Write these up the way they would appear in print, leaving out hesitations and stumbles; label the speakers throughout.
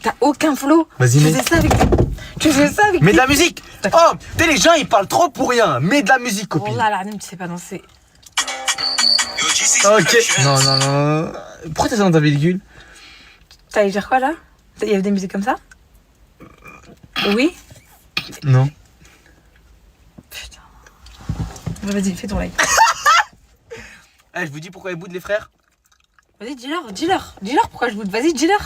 Speaker 1: T'as aucun flow.
Speaker 2: Vas-y,
Speaker 1: tu
Speaker 2: mets.
Speaker 1: faisais ça avec... Tu faisais ça avec...
Speaker 2: Mets de la musique. Oh, tu sais, les gens, ils parlent trop pour rien. Mets de la musique, copine.
Speaker 1: Oh là là, tu sais pas danser.
Speaker 2: Ok. Non, non, non. Pourquoi t'as ça dans ta véhicule?
Speaker 1: T'allais dire quoi, là? Il y avait des musiques comme ça? Oui?
Speaker 2: Non.
Speaker 1: Putain. Bon, vas-y, fais ton live.
Speaker 2: Eh, je vous dis pourquoi ils boudent les frères.
Speaker 1: Vas-y, dis-leur, dis-leur. Dis-leur pourquoi je boude. Vas-y, dis-leur.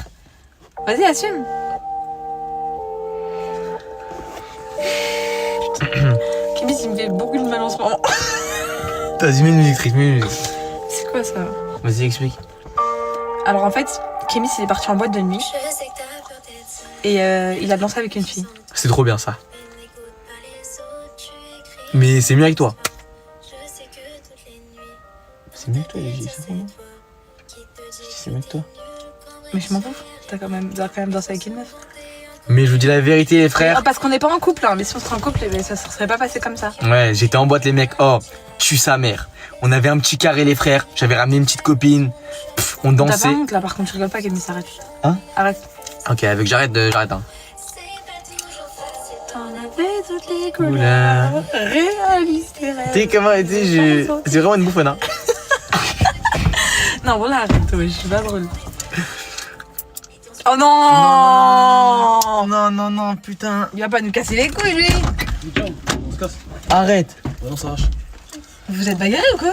Speaker 1: Vas-y, assume. Putain. Kémis, il me fait beaucoup de mal en ce moment.
Speaker 2: Vas-y, mets une musique triste, mets une musique.
Speaker 1: C'est quoi ça?
Speaker 2: Vas-y, explique.
Speaker 1: Alors en fait, Kémis, il est parti en boîte de nuit. Et il a dansé avec une fille.
Speaker 2: C'est trop bien ça. Mais c'est mieux avec toi. C'est mieux que toi, j'ai ça pour moi. C'est mieux que toi.
Speaker 1: Mais je m'en fous. T'as quand même dansé avec une meuf.
Speaker 2: Mais je vous dis la vérité, les frères.
Speaker 1: Parce qu'on n'est pas en couple, hein. Mais si on serait en couple, ça ne serait pas passé comme ça.
Speaker 2: Ouais, j'étais en boîte, les mecs. Oh, tue sa mère. On avait un petit carré, les frères. J'avais ramené une petite copine. Pff, on
Speaker 1: T'as
Speaker 2: dansait.
Speaker 1: pas honte là, par contre, tu rigoles pas, Kémis, arrête.
Speaker 2: Hein?
Speaker 1: Arrête.
Speaker 2: Ok, avec j'arrête. Hein.
Speaker 1: T'en avais toutes les couleurs. Réalise tes rêves.
Speaker 2: Tu sais comment, tu sais, c'est vraiment une bouffonne, hein.
Speaker 1: Non, voilà, arrête, ouais, je suis pas drôle. Oh non,
Speaker 2: Non, non, non, putain.
Speaker 1: Il va pas nous casser les couilles, lui.
Speaker 3: On se casse.
Speaker 2: Arrête.
Speaker 3: Ouais, non, ça arrache.
Speaker 1: Vous êtes bagarrés ou quoi?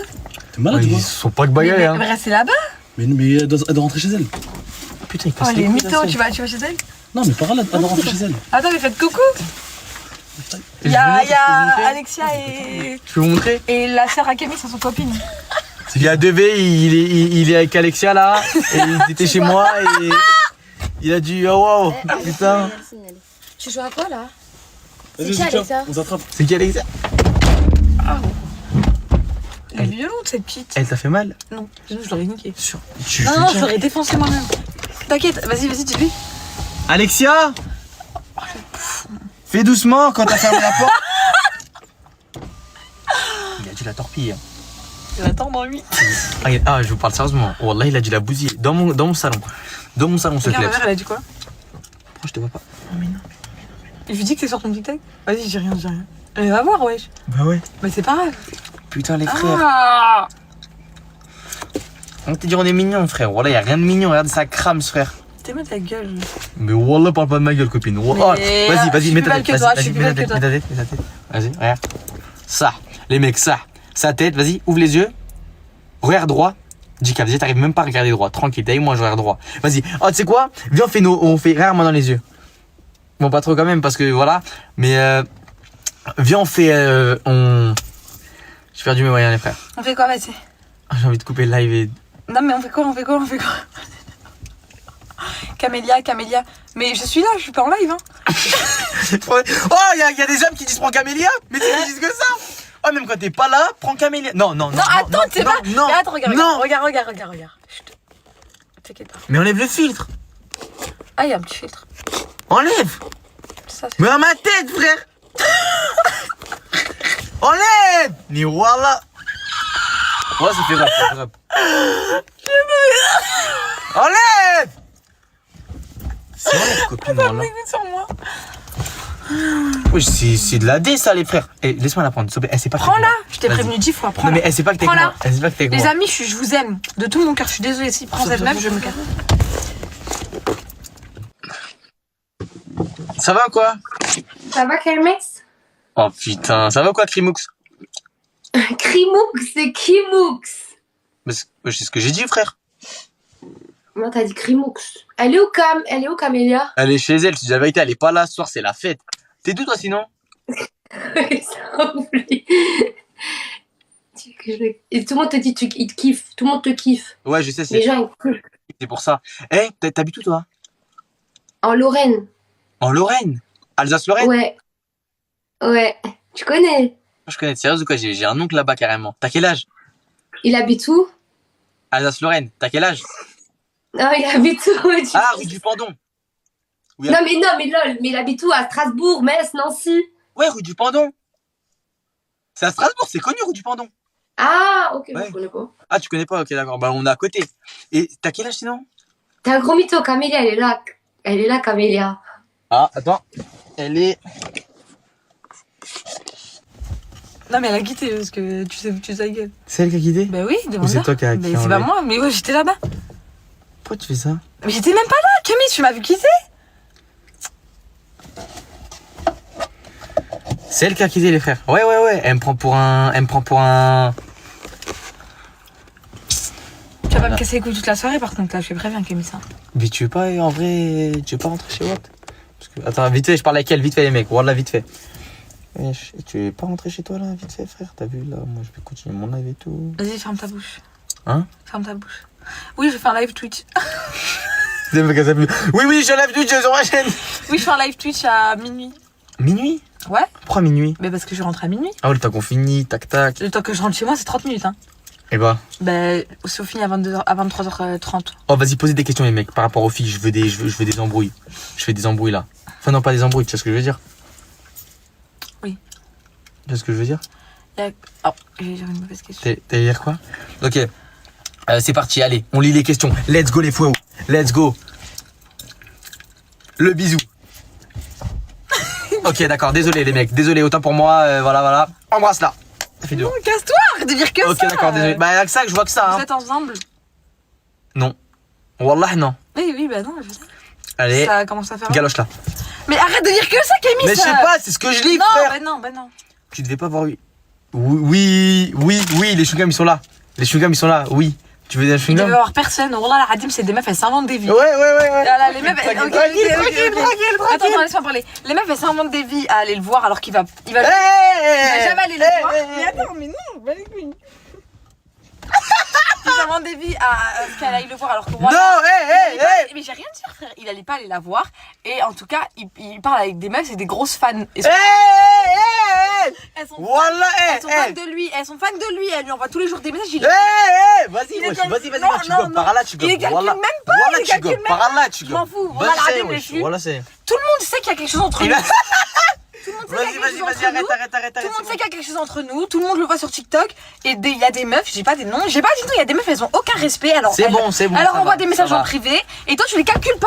Speaker 3: T'es malade ou
Speaker 2: Ils
Speaker 3: quoi?
Speaker 2: sont pas que bagarrés, hein.
Speaker 1: Mais restez là-bas.
Speaker 3: Mais elle doit rentrer chez elle.
Speaker 2: Putain, ils
Speaker 1: Oh,
Speaker 2: cassent
Speaker 1: les
Speaker 2: les couilles.
Speaker 1: mythos, tu vas chez elle?
Speaker 3: Non, mais par là, elle doit rentrer chez elle.
Speaker 1: Attends, mais faites coucou. Il y
Speaker 2: Je
Speaker 1: a,
Speaker 2: vous montrer.
Speaker 1: Alexia et...
Speaker 2: Je peux vous montrer?
Speaker 1: Et la sœur à Kémis, sont son copine.
Speaker 2: Il y a 2V, il est avec Alexia là. Et il était chez moi et. Il a dit oh wow, putain.
Speaker 4: Tu joues à quoi là?
Speaker 3: Vas-y,
Speaker 4: qui,
Speaker 3: tiens,
Speaker 4: Alexa?
Speaker 3: on s'attrape.
Speaker 2: C'est qui Alexia?
Speaker 1: Elle est violente, cette petite.
Speaker 2: Elle t'a fait mal?
Speaker 1: Non, sinon je l'aurais niqué.
Speaker 2: Sûr. Tu
Speaker 1: Non, je l'aurais défoncé moi-même. T'inquiète, vas-y, dis-lui.
Speaker 2: Alexia? Fais doucement quand t'as fermé la porte. Il a dû la torpiller.
Speaker 1: Il attend dans lui.
Speaker 2: Ah, je vous parle sérieusement. Wallah, il a dû la bousiller. Dans mon salon. Dans mon salon, ce
Speaker 1: Regarde, ma
Speaker 2: club.
Speaker 1: mère, elle a dit quoi?
Speaker 2: Pourquoi je te vois pas?
Speaker 1: Non, mais non. Je lui dis que c'est sur ton TikTok. Vas-y, j'ai rien, j'ai rien. Elle va voir, wesh.
Speaker 2: Bah ouais.
Speaker 1: Mais c'est pas grave.
Speaker 2: Putain, les frères.
Speaker 1: Ah!
Speaker 2: On t'a dit on est mignon, frère. Wallah, y a rien de mignon. Regarde, ça crame, ce frère.
Speaker 1: T'es mal ta gueule.
Speaker 2: Mais Wallah, parle pas de ma gueule, copine. Wallah.
Speaker 1: Mais,
Speaker 2: Vas-y,
Speaker 1: je
Speaker 2: vas-y,
Speaker 1: suis
Speaker 2: mets
Speaker 1: plus
Speaker 2: ta
Speaker 1: belle
Speaker 2: tête.
Speaker 1: que toi,
Speaker 2: Vas-y,
Speaker 1: je suis
Speaker 2: vas-y,
Speaker 1: plus
Speaker 2: mets
Speaker 1: belle
Speaker 2: ta
Speaker 1: que
Speaker 2: tête, mets ta tête. Vas-y, regarde. Ça. Les mecs, ça. Sa tête, vas-y, ouvre les yeux. Regarde droit. Dis qu'à t'arrives même pas à regarder droit. Tranquille, t'as avec moi, je regarde droit. Vas-y. Oh, tu sais quoi? Viens, on fait rarement dans les yeux. Bon, pas trop quand même, parce que voilà. Mais, viens, on fait, J'ai perdu mes moyens, les frères.
Speaker 1: On fait quoi, vas-y?
Speaker 2: Ah, j'ai envie de couper le live et.
Speaker 1: Non, mais on fait quoi? Camélia. Mais je suis là, je suis pas en live, hein.
Speaker 2: Oh, il y a des hommes qui disent prends Camélia. Mais c'est qui disent que ça? Oh, même quand t'es pas là, prends Camélia. Non, non, non.
Speaker 1: Non, attends, c'est pas.
Speaker 2: Non,
Speaker 1: Mais attends, regarde,
Speaker 2: non.
Speaker 1: regarde. Chut. T'inquiète pas.
Speaker 2: Mais enlève le filtre.
Speaker 1: Ah, il y a un petit filtre.
Speaker 2: Enlève.
Speaker 1: Ça, c'est...
Speaker 2: Mais dans ma tête, frère. Enlève. Mais voilà. Ouais, ça fait rap. Enlève. C'est enlève, copine,
Speaker 1: Attends,
Speaker 2: voilà.
Speaker 1: écoute sur moi.
Speaker 2: Oui, c'est de la D, ça, les frères. Eh, laisse-moi la prendre, s'il te plaît. Elle sait pas que t'es avec
Speaker 1: Prends-la.
Speaker 2: moi.
Speaker 1: Je t'ai
Speaker 2: Vas-y.
Speaker 1: prévenu 10 fois.
Speaker 2: Non,
Speaker 1: Prends-la.
Speaker 2: mais elle sait pas que t'es avec
Speaker 1: Prends-la.
Speaker 2: moi. Elle sait pas que t'es avec
Speaker 1: Les
Speaker 2: moi.
Speaker 1: amis, je vous aime. De tout mon cœur, je suis désolée. Si prends cette meuf, je me casse.
Speaker 2: Ça va, quoi?
Speaker 4: Ça va, Kermex?
Speaker 2: Oh, putain. Ça va, quoi, Crimoux?
Speaker 4: Krimoux, c'est Kimoux.
Speaker 2: Mais c'est ce que j'ai dit, frère.
Speaker 4: Moi, t'as dit Krimoux. Elle est où, Camélia?
Speaker 2: Elle est chez elle, je te dis la vérité, elle est pas là ce soir, c'est la fête. T'es d'où, toi, sinon?
Speaker 4: Ça oublie. Et tout le monde te dit, il te kiffe. Tout le monde te kiffe.
Speaker 2: Ouais, je sais,
Speaker 4: Les gens, ils kiffent.
Speaker 2: c'est pour ça. Eh, t'habites où, toi?
Speaker 4: En Lorraine.
Speaker 2: En Lorraine? Alsace-Lorraine?
Speaker 4: Ouais. Ouais. Tu connais?
Speaker 2: Je connais, sérieux ou quoi? J'ai un oncle là-bas, carrément. T'as quel âge?
Speaker 4: Il habite où?
Speaker 2: Alsace-Lorraine, t'as quel âge?
Speaker 4: Non, il habite où?
Speaker 2: Ah, rue du Pendon. Oui,
Speaker 4: Non, mais lol. Mais il habite où? À Strasbourg, Metz, Nancy?
Speaker 2: ouais, rue du Pendon. C'est à Strasbourg, c'est connu, rue du Pendon.
Speaker 4: Ah, ok,
Speaker 2: Ouais.
Speaker 4: je connais pas.
Speaker 2: Ah, tu connais pas, ok, d'accord. Bah, on est à côté. Et t'as quel âge, sinon?
Speaker 4: T'es un gros mytho, Camélia, elle est là. Elle est là, Camélia.
Speaker 2: Ah, attends. Elle est.
Speaker 1: Non, mais elle a quitté parce que tu sais, ta gueule.
Speaker 2: C'est elle qui a quitté?
Speaker 1: Bah oui, demande.
Speaker 2: Ou c'est toi qui a
Speaker 1: Mais
Speaker 2: qui a
Speaker 1: c'est pas
Speaker 2: enlevé?
Speaker 1: moi, mais ouais, j'étais là-bas.
Speaker 2: Pourquoi tu fais ça?
Speaker 1: Mais j'étais même pas là, Camille, tu m'as vu quitter.
Speaker 2: C'est elle qui a quitté les frères. Ouais, ouais, ouais. Elle me prend pour un. Elle me prend pour un.
Speaker 1: Tu vas pas me casser les couilles toute la soirée, par contre, là, je te préviens, Camille, ça.
Speaker 2: Mais tu veux pas, en vrai. Tu veux pas rentrer chez Watt? Parce que... Attends, vite fait, je parle avec elle, vite fait, les mecs. Voilà, vite fait. Wesh, tu veux pas rentrer chez toi là, vite fait, frère? T'as vu là, moi je vais continuer mon live et tout.
Speaker 1: Vas-y, ferme ta bouche.
Speaker 2: Hein?
Speaker 1: Ferme ta bouche. Oui, je fais un live Twitch.
Speaker 2: Oui, oui, je lève Twitch sur ma chaîne.
Speaker 1: Oui, je fais un live Twitch à minuit.
Speaker 2: Minuit?
Speaker 1: Ouais.
Speaker 2: Pourquoi minuit?
Speaker 1: Mais parce que je rentre à minuit.
Speaker 2: Ah ouais, le temps qu'on finit, tac tac.
Speaker 1: Le temps que je rentre chez moi, c'est 30 minutes, hein.
Speaker 2: Et bah.
Speaker 1: Bah, si on finit à 23h30.
Speaker 2: Oh, vas-y, posez des questions, les mecs, par rapport aux filles. Je veux des embrouilles. Je fais des embrouilles là. Enfin, non, pas des embrouilles, tu sais ce que je veux dire?
Speaker 1: Oui.
Speaker 2: Tu sais ce que je veux dire?
Speaker 1: Oh, j'ai une mauvaise question.
Speaker 2: T'allais dire quoi? Ok. C'est parti, allez, on lit les questions. Let's go, les fouets. Let's go. Le bisou. Ok, d'accord, désolé, les mecs. Désolé, autant pour moi. Voilà. Embrasse là. Ça fait dur.
Speaker 1: Non, casse-toi, arrête de dire que ça.
Speaker 2: Ok, d'accord, désolé. Bah, avec ça, je vois que ça.
Speaker 1: Vous
Speaker 2: Hein.
Speaker 1: êtes ensemble?
Speaker 2: Non. Wallah, non.
Speaker 1: Oui, bah non, je sais.
Speaker 2: Allez,
Speaker 1: Ça commence à faire.
Speaker 2: galoche là.
Speaker 1: Mais arrête de dire que ça, Camille.
Speaker 2: Mais je sais pas, c'est ce que je lis,
Speaker 1: Non,
Speaker 2: frère.
Speaker 1: bah non.
Speaker 2: Tu devais pas voir. Oui, les chewing-gums, ils sont là. Les chewing-gums, ils sont là, oui. Tu veux des
Speaker 1: Il devait y
Speaker 2: chewing-gums?
Speaker 1: avoir personne. Oh là là, Radim, c'est des meufs, elles s'inventent des vies.
Speaker 2: Ouais.
Speaker 1: Là, les meufs,
Speaker 2: Tranquille,
Speaker 1: ok.
Speaker 2: tranquille.
Speaker 1: Attends, laisse-moi parler. Les meufs, elles s'inventent des vies à aller le voir alors qu'il va
Speaker 2: Hey,
Speaker 1: jamais aller le voir.
Speaker 2: hey,
Speaker 1: Mais attends, mais non, pas les couilles. Il s'invente des vies à ce qu'elle aille le voir alors que moi.
Speaker 2: Non, hey.
Speaker 1: Mais j'ai rien dit, frère. Il allait pas aller la voir. Et en tout cas, il parle avec des meufs, c'est des grosses fans. Et elles sont
Speaker 2: Voilà,
Speaker 1: elles sont fans de lui. Elles sont fans de lui. Elles lui envoient tous les jours des messages.
Speaker 2: Vas-y,
Speaker 1: Il est
Speaker 2: wesh,
Speaker 1: calme-
Speaker 2: vas-y,
Speaker 1: Non,
Speaker 2: tu
Speaker 1: non,
Speaker 2: gobes, par là, tu
Speaker 1: Il
Speaker 2: gobes.
Speaker 1: les calcule
Speaker 2: Voilà.
Speaker 1: même pas.
Speaker 2: Voilà,
Speaker 1: il les
Speaker 2: tu
Speaker 1: calcule
Speaker 2: gobes,
Speaker 1: même
Speaker 2: par là, tu
Speaker 1: Je m'en
Speaker 2: gobes.
Speaker 1: fous.
Speaker 2: Vas-y,
Speaker 1: Voilà,
Speaker 2: c'est,
Speaker 1: Radim,
Speaker 2: wesh,
Speaker 1: dessus.
Speaker 2: voilà, c'est.
Speaker 1: Tout le monde sait qu'il y a quelque chose entre nous.
Speaker 2: Il a-
Speaker 1: Tout le monde sait qu'il y a quelque chose entre
Speaker 2: Vas-y,
Speaker 1: nous.
Speaker 2: arrête.
Speaker 1: Tout le monde sait qu'il y a quelque chose entre nous, tout le monde le voit sur TikTok et il y a des meufs, j'ai pas des noms, il y a des meufs, elles ont aucun respect alors
Speaker 2: C'est bon, c'est bon.
Speaker 1: alors
Speaker 2: ça
Speaker 1: on voit
Speaker 2: va,
Speaker 1: des messages
Speaker 2: ça
Speaker 1: en
Speaker 2: va.
Speaker 1: privé et toi tu les calcules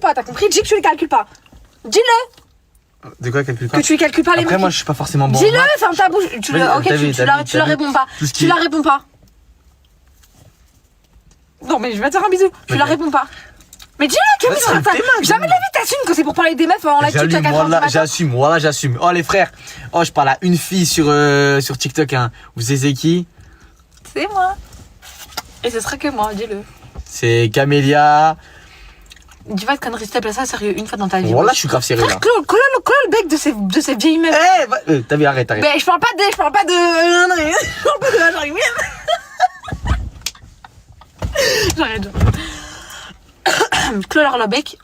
Speaker 1: pas, t'as compris? Dis que tu les calcules pas. Dis-le
Speaker 2: De quoi, calcul
Speaker 1: que tu les calcules pas les
Speaker 2: Après,
Speaker 1: mecs.
Speaker 2: moi, je suis pas forcément bon.
Speaker 1: Dis-le, ferme ta bouche. Tu
Speaker 2: Vas-y,
Speaker 1: OK,
Speaker 2: t'as vu,
Speaker 1: tu la réponds pas.
Speaker 2: Tout ce
Speaker 1: Tu
Speaker 2: qui-
Speaker 1: la réponds pas. Non mais je vais te faire un bisou. Tu la
Speaker 2: Ok.
Speaker 1: réponds pas. Mais dis-le Camille,
Speaker 2: Vas-y,
Speaker 1: attends,
Speaker 2: fais mal,
Speaker 1: jamais de la vie t'assumes que c'est pour parler des meufs en live TikTok à 4h du matin.
Speaker 2: Voilà, j'assume. Oh, les frères. Oh, je parle à une fille sur TikTok, hein. Vous savez c'est qui?
Speaker 1: C'est moi. Et ce sera que moi, dis-le.
Speaker 2: C'est Camélia.
Speaker 1: Dis pas de conneries, s'il te plaît, ça sérieux, une fois dans ta vie.
Speaker 2: Voilà,
Speaker 1: wesh.
Speaker 2: je suis grave sérieux, là.
Speaker 1: Claude le bec de ces vieilles meufs.
Speaker 2: T'as vu, arrête.
Speaker 1: Ben, je parle pas de. Je parle pas de j'arrive même. J'arrête. Claude le bec.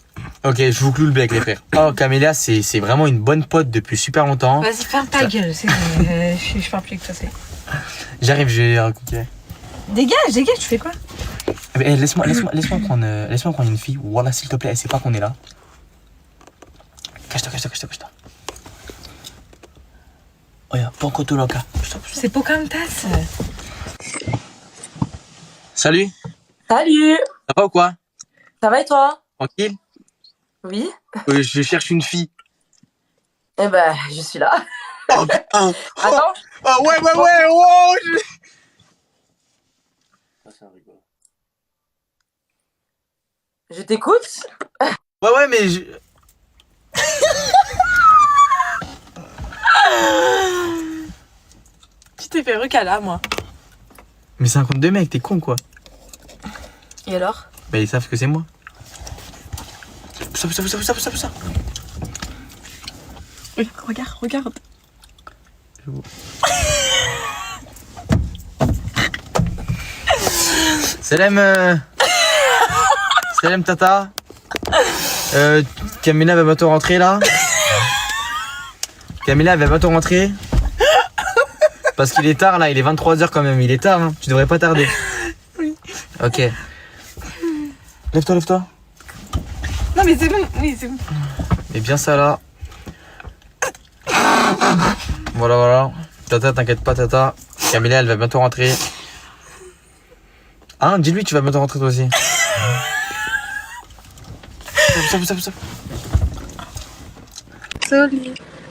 Speaker 2: Ok, je vous cloue le bec, les frères. Oh, Camélia, c'est vraiment une bonne pote depuis super longtemps.
Speaker 1: Vas-y, ferme ta gueule. Je parle plus que toi, c'est.
Speaker 2: J'arrive, je vais raconter.
Speaker 1: Dégage, tu fais quoi?
Speaker 2: Laisse-moi prendre une fille. Voilà, s'il te plaît, elle sait pas qu'on est là. Cache-toi. Oh, y'a pas encore tout là, cas.
Speaker 1: C'est pas comme tasse.
Speaker 2: Salut,
Speaker 5: Salut,
Speaker 2: ça va ou quoi?
Speaker 5: ça va et toi?
Speaker 2: Tranquille?
Speaker 5: Oui.
Speaker 2: Je cherche une fille.
Speaker 5: Eh ben, je suis là.
Speaker 2: Oh putain!
Speaker 5: Attends,
Speaker 2: Oh ouais, wow!
Speaker 5: je t'écoute.
Speaker 2: Ouais, mais je...
Speaker 1: Tu t'es fait recala, moi.
Speaker 2: Mais c'est un compte de mec, t'es con quoi?
Speaker 1: Et alors?
Speaker 2: Bah ils savent que c'est moi. Pousse ça.
Speaker 1: Regarde.
Speaker 2: Salam tata. Camilla va bientôt rentrer là. Camilla va bientôt rentrer. Parce qu'il est tard là, il est 23h quand même, il est tard, hein. Tu devrais pas tarder.
Speaker 1: Oui.
Speaker 2: Ok. Lève-toi.
Speaker 1: Non, mais c'est bon. Oui, c'est bon.
Speaker 2: Mets bien ça là. Voilà. Tata, t'inquiète pas, tata. Camilla, elle va bientôt rentrer. Hein, dis-lui, tu vas bientôt rentrer toi aussi. pousse.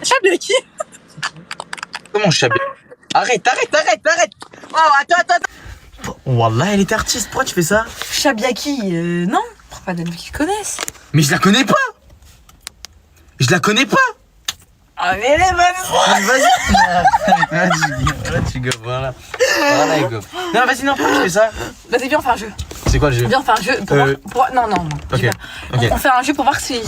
Speaker 1: Chablaki.
Speaker 2: Comment je savais? Arrête. Oh, attends. Wallah, elle était artiste, pourquoi tu fais ça?
Speaker 1: Chabiaki, non. Prends pas d'amis qui connaissent.
Speaker 2: Mais je la connais pas.
Speaker 1: Ah, mais
Speaker 2: Vas-y, tu go, voilà. Voilà, go. Non, vas-y, non, pourquoi tu fais ça?
Speaker 1: Vas-y, viens, on fait un jeu.
Speaker 2: C'est quoi le jeu?
Speaker 1: Viens, on fait un jeu pour voir. Non.
Speaker 2: Ok,
Speaker 1: j'y vais.
Speaker 2: ok.
Speaker 1: On fait un jeu pour voir si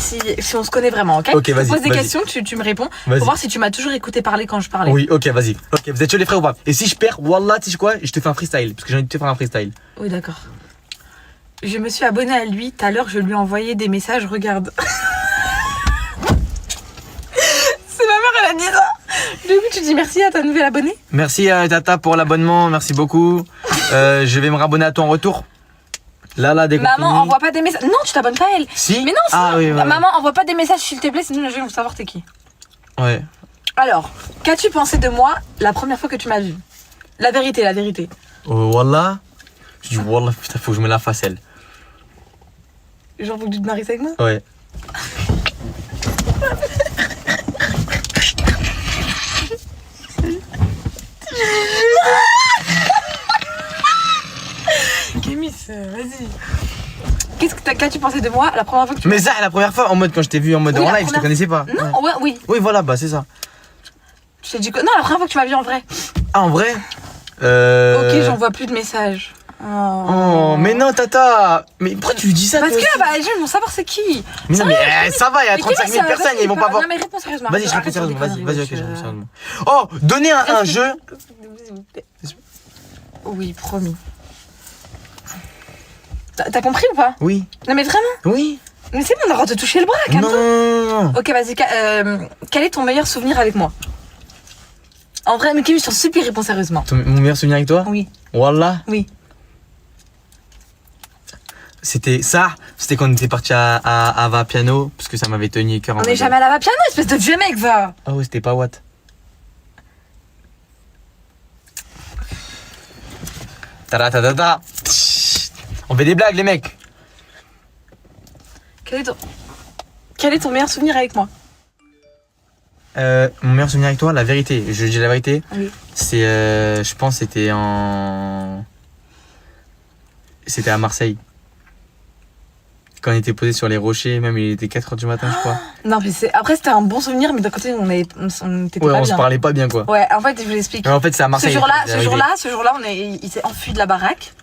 Speaker 1: on se connaît vraiment, ok?
Speaker 2: Ok, vas-y,
Speaker 1: Je pose des
Speaker 2: vas-y.
Speaker 1: questions, tu me réponds.
Speaker 2: Vas-y.
Speaker 1: Pour voir si tu m'as toujours écouté parler quand je parlais.
Speaker 2: Oui, ok, vas-y. Ok, vous êtes chaud les frères ou pas? Et si je perds, Wallah, tu sais quoi? Je te fais un freestyle. Parce que j'ai envie de te faire un freestyle.
Speaker 1: Oui, d'accord. Je me suis abonnée à lui. Tout à l'heure, je lui ai envoyé des messages. Regarde. C'est ma mère, elle a dit ça. Du coup, tu dis merci à ta nouvelle abonnée.
Speaker 2: Merci Tata pour l'abonnement, merci beaucoup. Je vais me rabonner à toi en retour. Là, dès qu'on
Speaker 1: Maman,
Speaker 2: finit.
Speaker 1: envoie pas des messages. Non, tu t'abonnes pas à elle.
Speaker 2: Si.
Speaker 1: Mais non,
Speaker 2: Ah oui, ouais.
Speaker 1: Maman, envoie pas des messages s'il te plaît, sinon les gens vont savoir t'es qui.
Speaker 2: Ouais.
Speaker 1: Alors, qu'as-tu pensé de moi la première fois que tu m'as vu? La vérité.
Speaker 2: Wallah. Je dis Wallah, putain, faut que je me la fasse elle.
Speaker 1: Genre, faut que tu te maries avec moi?
Speaker 2: Ouais.
Speaker 1: Kémis, vas-y. Qu'as-tu pensé de moi la première fois que tu
Speaker 2: Mais ça, la première fois, en mode quand je t'ai vu en mode
Speaker 1: Oui,
Speaker 2: en
Speaker 1: la
Speaker 2: live, je te
Speaker 1: première-
Speaker 2: connaissais pas.
Speaker 1: Non, ouais, oui.
Speaker 2: Oui, voilà, bah c'est ça.
Speaker 1: Je t'ai dit que. Non, la première fois que tu m'as vu en vrai.
Speaker 2: Ah, en vrai
Speaker 1: Ok, j'envoie plus de messages.
Speaker 2: Oh, mais non, Tata. Mais pourquoi tu lui dis ça
Speaker 1: Parce
Speaker 2: toi
Speaker 1: que
Speaker 2: aussi
Speaker 1: bah, les gens vont savoir c'est qui.
Speaker 2: Mais non, mais ça va, il y a
Speaker 1: Mais
Speaker 2: 35 000
Speaker 1: Kémis,
Speaker 2: personnes,
Speaker 1: vas-y,
Speaker 2: ils vont pas voir.
Speaker 1: Non, mais réponds sérieusement.
Speaker 2: Vas-y, je réponds
Speaker 1: Arrête sur des
Speaker 2: sérieusement. Vas-y,
Speaker 1: conneries,
Speaker 2: ok, je
Speaker 1: wesh.
Speaker 2: réponds sérieusement. Oh, donnez un jeu.
Speaker 1: S'il vous plaît. Oui, promis. T'as compris ou pas?
Speaker 2: Oui.
Speaker 1: Non, mais vraiment?
Speaker 2: Oui.
Speaker 1: Mais c'est bon, on a le droit de te toucher le bras,
Speaker 2: Non,
Speaker 1: calme-toi.
Speaker 2: non.
Speaker 1: Ok, vas-y, quel est ton meilleur souvenir avec moi? En vrai, mais Kémis, sur super, réponds sérieusement.
Speaker 2: Mon meilleur souvenir avec toi?
Speaker 1: Oui.
Speaker 2: Wallah.
Speaker 1: Oui.
Speaker 2: C'était ça. C'était quand on était parti à Va Piano, parce que ça m'avait tenu le cœur.
Speaker 1: On n'est jamais à la va piano, espèce de vieux mec, va.
Speaker 2: Ah ouais, c'était pas Watt. Ta. On fait des blagues, les mecs.
Speaker 1: Quel est ton meilleur souvenir avec moi?
Speaker 2: Mon meilleur souvenir avec toi, la vérité. Je dis la vérité.
Speaker 1: Oui.
Speaker 2: C'est, je pense, c'était à Marseille. Quand on était posé sur les rochers, même il était 4h du matin, je crois.
Speaker 1: Non, mais après, c'était un bon souvenir, mais d'un côté, on était
Speaker 2: Ouais,
Speaker 1: pas
Speaker 2: on
Speaker 1: bien.
Speaker 2: se parlait pas bien, quoi.
Speaker 1: Ouais, en fait, je vous l'explique.
Speaker 2: Mais en fait, c'est à
Speaker 1: Ce
Speaker 2: Marseille.
Speaker 1: jour-là,
Speaker 2: c'est arrivé.
Speaker 1: il s'est enfui de la baraque.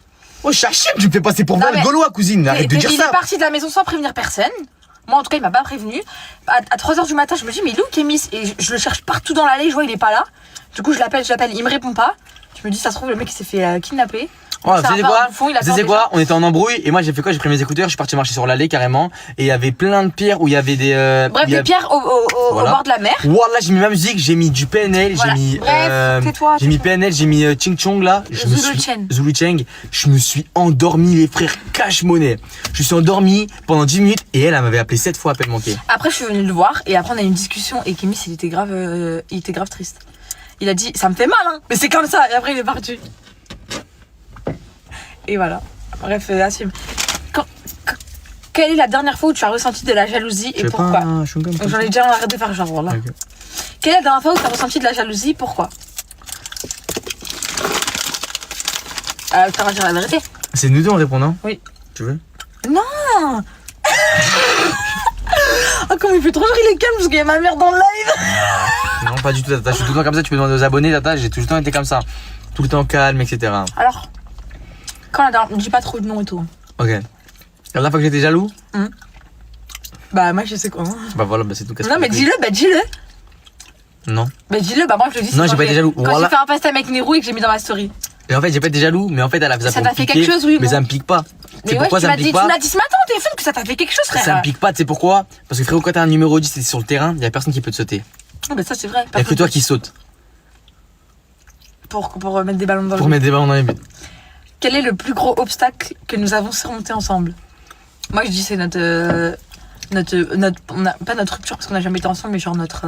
Speaker 2: Oh, Chachim, tu me fais passer pour
Speaker 1: Non,
Speaker 2: Val
Speaker 1: mais-
Speaker 2: Gaulois, cousine. Arrête de dire
Speaker 1: Il
Speaker 2: ça.
Speaker 1: est parti de la maison sans prévenir personne. Moi, en tout cas, il m'a pas prévenu. À 3h du matin, je me dis, mais il est où Kémis? Et je le cherche partout dans l'allée, je vois, il est pas là. Du coup, je l'appelle, il me répond pas. Je me dis, ça se trouve, le mec, il s'est fait kidnapper.
Speaker 2: Oh,
Speaker 1: C'est
Speaker 2: vous
Speaker 1: un
Speaker 2: savez
Speaker 1: peu
Speaker 2: quoi?
Speaker 1: un bouffon, il
Speaker 2: Vous savez
Speaker 1: attend
Speaker 2: quoi? On était en embrouille et moi j'ai fait quoi? J'ai pris mes écouteurs, je suis parti marcher sur l'allée carrément et il y avait plein de pierres où il y avait des.
Speaker 1: Bref,
Speaker 2: il y
Speaker 1: des
Speaker 2: avait-
Speaker 1: pierres au
Speaker 2: Voilà.
Speaker 1: bord de la mer.
Speaker 2: Voilà, j'ai mis ma musique, j'ai mis du PNL,
Speaker 1: Voilà.
Speaker 2: j'ai mis.
Speaker 1: Bref, tais-toi,
Speaker 2: j'ai mis
Speaker 1: tais-toi.
Speaker 2: PNL, j'ai mis Ching Chong là.
Speaker 1: Zulu Cheng.
Speaker 2: Zulu Cheng. Je me suis endormi, les frères, cash monnaie. Je suis endormi pendant 10 minutes et elle m'avait appelé 7 fois appel manqué.
Speaker 1: Après, je suis venue le voir et après, on a eu une discussion et Kémis, il était grave triste. Il a dit, ça me fait mal, hein, mais c'est comme ça. Et après, il est parti. Et voilà. Bref, assume. Quelle est la dernière fois où tu as ressenti de la jalousie et
Speaker 2: Je sais
Speaker 1: pourquoi?
Speaker 2: pas, un chewing-gum, comme
Speaker 1: J'en
Speaker 2: ça.
Speaker 1: ai déjà arrêté de faire genre, voilà.
Speaker 2: Ok.
Speaker 1: Quelle est la dernière fois où tu as ressenti de la jalousie? Pourquoi? Tu vas dire la vérité.
Speaker 2: C'est nous deux en répondant?
Speaker 1: Oui.
Speaker 2: Tu veux?
Speaker 1: Non. Oh, comme il fait trop rire, il est calme parce qu'il y a ma mère dans le live.
Speaker 2: Non, pas du tout, Tata. Je suis tout le temps comme ça, tu peux demander aux abonnés, Tata. J'ai tout le temps été comme ça. Tout le temps calme, etc.
Speaker 1: Alors, quand la dernière... Ne dis pas trop de nom et tout.
Speaker 2: Ok. La dernière fois que j'étais jaloux?
Speaker 1: Bah, moi, je sais quoi.
Speaker 2: Bah voilà, bah c'est tout. casse
Speaker 1: Non, mais
Speaker 2: les couilles.
Speaker 1: dis-le.
Speaker 2: Non.
Speaker 1: Bah, dis-le, bah, moi, je le dis. c'est
Speaker 2: Non,
Speaker 1: quand
Speaker 2: j'ai pas été jaloux.
Speaker 1: Quand
Speaker 2: Voilà.
Speaker 1: j'ai fait un pasta avec Nero et que j'ai mis dans ma story.
Speaker 2: Et en fait, j'ai pas été jaloux, mais en fait, elle a fait ça
Speaker 1: Ça
Speaker 2: pour
Speaker 1: t'a
Speaker 2: me
Speaker 1: fait
Speaker 2: piquer,
Speaker 1: quelque chose, oui,
Speaker 2: mais
Speaker 1: moi.
Speaker 2: ça me pique pas.
Speaker 1: Mais
Speaker 2: C'est
Speaker 1: ouais,
Speaker 2: pourquoi
Speaker 1: tu
Speaker 2: ça me
Speaker 1: m'as dit,
Speaker 2: pique
Speaker 1: tu
Speaker 2: pas?
Speaker 1: m'as dit ce matin au téléphone que ça t'a fait quelque chose, frère.
Speaker 2: Ça me pique pas, tu sais pourquoi? Parce que frérot, quand t'as un numéro 10 et c'est sur le terrain, y a personne qui peut te sauter.
Speaker 1: Ah, bah, ça, c'est vrai.
Speaker 2: Y a que toi qui saute
Speaker 1: Pour mettre des ballons dans le
Speaker 2: pour
Speaker 1: but.
Speaker 2: mettre des ballons dans les buts.
Speaker 1: Quel est le plus gros obstacle que nous avons surmonté ensemble? Moi, je dis c'est notre pas notre rupture parce qu'on n'a jamais été ensemble, mais genre notre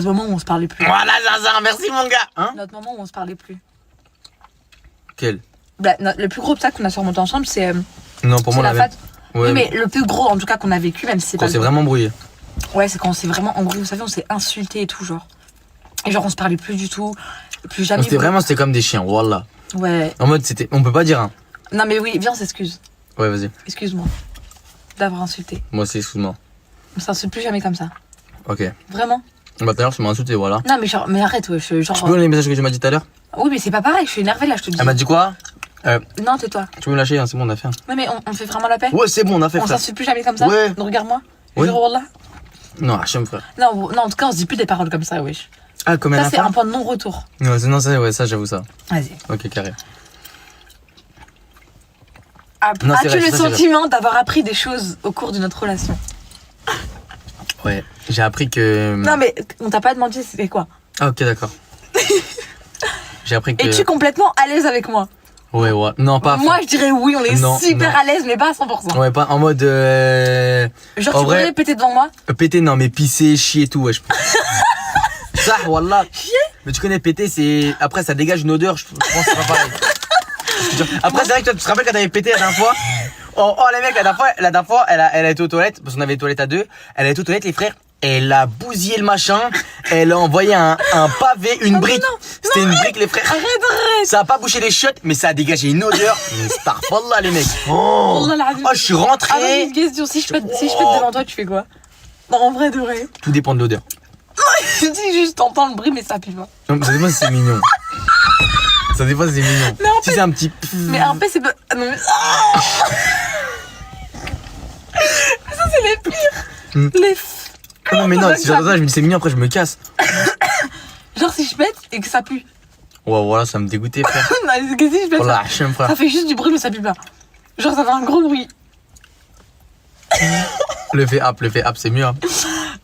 Speaker 1: moment où on se parlait plus.
Speaker 2: Voilà, Zaza, merci mon gars. Hein?
Speaker 1: Notre moment où on se parlait plus.
Speaker 2: Quel?
Speaker 1: Bah, le plus gros obstacle qu'on a surmonté ensemble, c'est
Speaker 2: Non, pour
Speaker 1: c'est
Speaker 2: moi,
Speaker 1: la
Speaker 2: la
Speaker 1: fête.
Speaker 2: Ouais,
Speaker 1: Oui, mais le plus gros, en tout cas, qu'on a vécu, même si c'est
Speaker 2: quand
Speaker 1: pas.
Speaker 2: c'est vraiment brouillé.
Speaker 1: Ouais, c'est quand on s'est vraiment embrouillé, vous savez, on s'est insulté et tout, genre. Et genre, on se parlait plus du tout, plus jamais.
Speaker 2: C'était comme des chiens, wallah.
Speaker 1: Ouais.
Speaker 2: En mode, c'était. On peut pas dire, hein.
Speaker 1: Non, mais oui, viens, on s'excuse.
Speaker 2: Ouais, vas-y.
Speaker 1: Excuse-moi d'avoir insulté.
Speaker 2: Moi aussi, excuse-moi.
Speaker 1: On s'insulte plus jamais comme ça.
Speaker 2: Ok.
Speaker 1: Vraiment.
Speaker 2: Bah, tout à l'heure, tu m'as insulté, voilà.
Speaker 1: Non, mais genre, mais arrête, ouais, genre.
Speaker 2: Tu peux les messages que tu m'as dit tout à l'heure?
Speaker 1: Oui, mais c'est pas pareil, je suis énervée là, je te dis.
Speaker 2: Elle m'a dit quoi?
Speaker 1: Non, tais-toi.
Speaker 2: Tu peux me lâcher, hein, c'est bon, on a fait.
Speaker 1: Ouais, mais on fait vraiment la paix.
Speaker 2: Ouais, c'est bon, on a fait,
Speaker 1: On
Speaker 2: frère.
Speaker 1: s'insulte plus jamais comme ça.
Speaker 2: Ouais.
Speaker 1: Donc regarde-moi.
Speaker 2: Oui.
Speaker 1: Jure, wallah.
Speaker 2: Non, Hachem, frère.
Speaker 1: Non, non, en tout cas, on se dit plus des paroles comme ça, wesh.
Speaker 2: Ah, comme
Speaker 1: Ça,
Speaker 2: un
Speaker 1: c'est un point de non-retour.
Speaker 2: Ouais, non, ça, ouais, ça, j'avoue ça.
Speaker 1: Vas-y.
Speaker 2: Ok, carré. Non, c'est
Speaker 1: As-tu
Speaker 2: vrai,
Speaker 1: le
Speaker 2: ça, c'est
Speaker 1: sentiment d'avoir appris des choses au cours de notre relation?
Speaker 2: Ouais, j'ai appris que.
Speaker 1: Non, mais on t'a pas demandé c'était quoi.
Speaker 2: Ah, ok, d'accord. J'ai appris que.
Speaker 1: Es-tu complètement à l'aise avec moi?
Speaker 2: Ouais, ouais. Non, pas. à fond.
Speaker 1: Moi, je dirais oui, on est
Speaker 2: Non,
Speaker 1: super
Speaker 2: non.
Speaker 1: à l'aise, mais pas à 100%.
Speaker 2: Ouais, pas en mode.
Speaker 1: Genre,
Speaker 2: en
Speaker 1: tu
Speaker 2: vrai-
Speaker 1: pourrais péter devant moi?
Speaker 2: Péter, non, mais pisser, chier et tout, wesh. Ça, wallah.
Speaker 1: Chier?
Speaker 2: Mais tu connais, péter, c'est. Après, ça dégage une odeur, je pense que c'est pas pareil. Après, c'est vrai que toi, tu te rappelles quand t'avais pété la dernière fois? Oh, les mecs, la dernière fois, elle a été aux toilettes, parce qu'on avait une toilette à deux. Elle a été aux toilettes, les frères. Elle a bousillé le machin. Elle a envoyé un pavé, une brique. C'était une brique, les frères.
Speaker 1: Arrête.
Speaker 2: Ça a pas bouché les chiottes, mais ça a dégagé une odeur. Mais starfallah, les mecs. Oh,
Speaker 1: Wallah, la
Speaker 2: je suis rentré.
Speaker 1: Ah, vas-y, une question. Si je pète devant toi, tu fais quoi? Non, en vrai, de vrai.
Speaker 2: Tout dépend de l'odeur.
Speaker 1: Je dis juste, t'entends le bruit, mais ça pue pas.
Speaker 2: Non, ça dépend si c'est mignon. Ça dépend si c'est mignon.
Speaker 1: Mais en
Speaker 2: Si c'est un petit.
Speaker 1: Mais un peu, c'est pas. Ah, non, mais. Ah Mais ça, c'est les pires. Les.
Speaker 2: Non, mais non, si
Speaker 1: Ça
Speaker 2: j'entends ça, je me dis c'est mignon, après je me casse.
Speaker 1: Genre, si je pète et que ça pue.
Speaker 2: Ouais, voilà, ça me dégoûtait, frère.
Speaker 1: Non, que si je pète,
Speaker 2: Oh la Hachem, frère.
Speaker 1: ça fait juste du bruit, mais ça pue pas. Genre, ça fait un gros bruit.
Speaker 2: Le fait app, c'est mieux. Hein.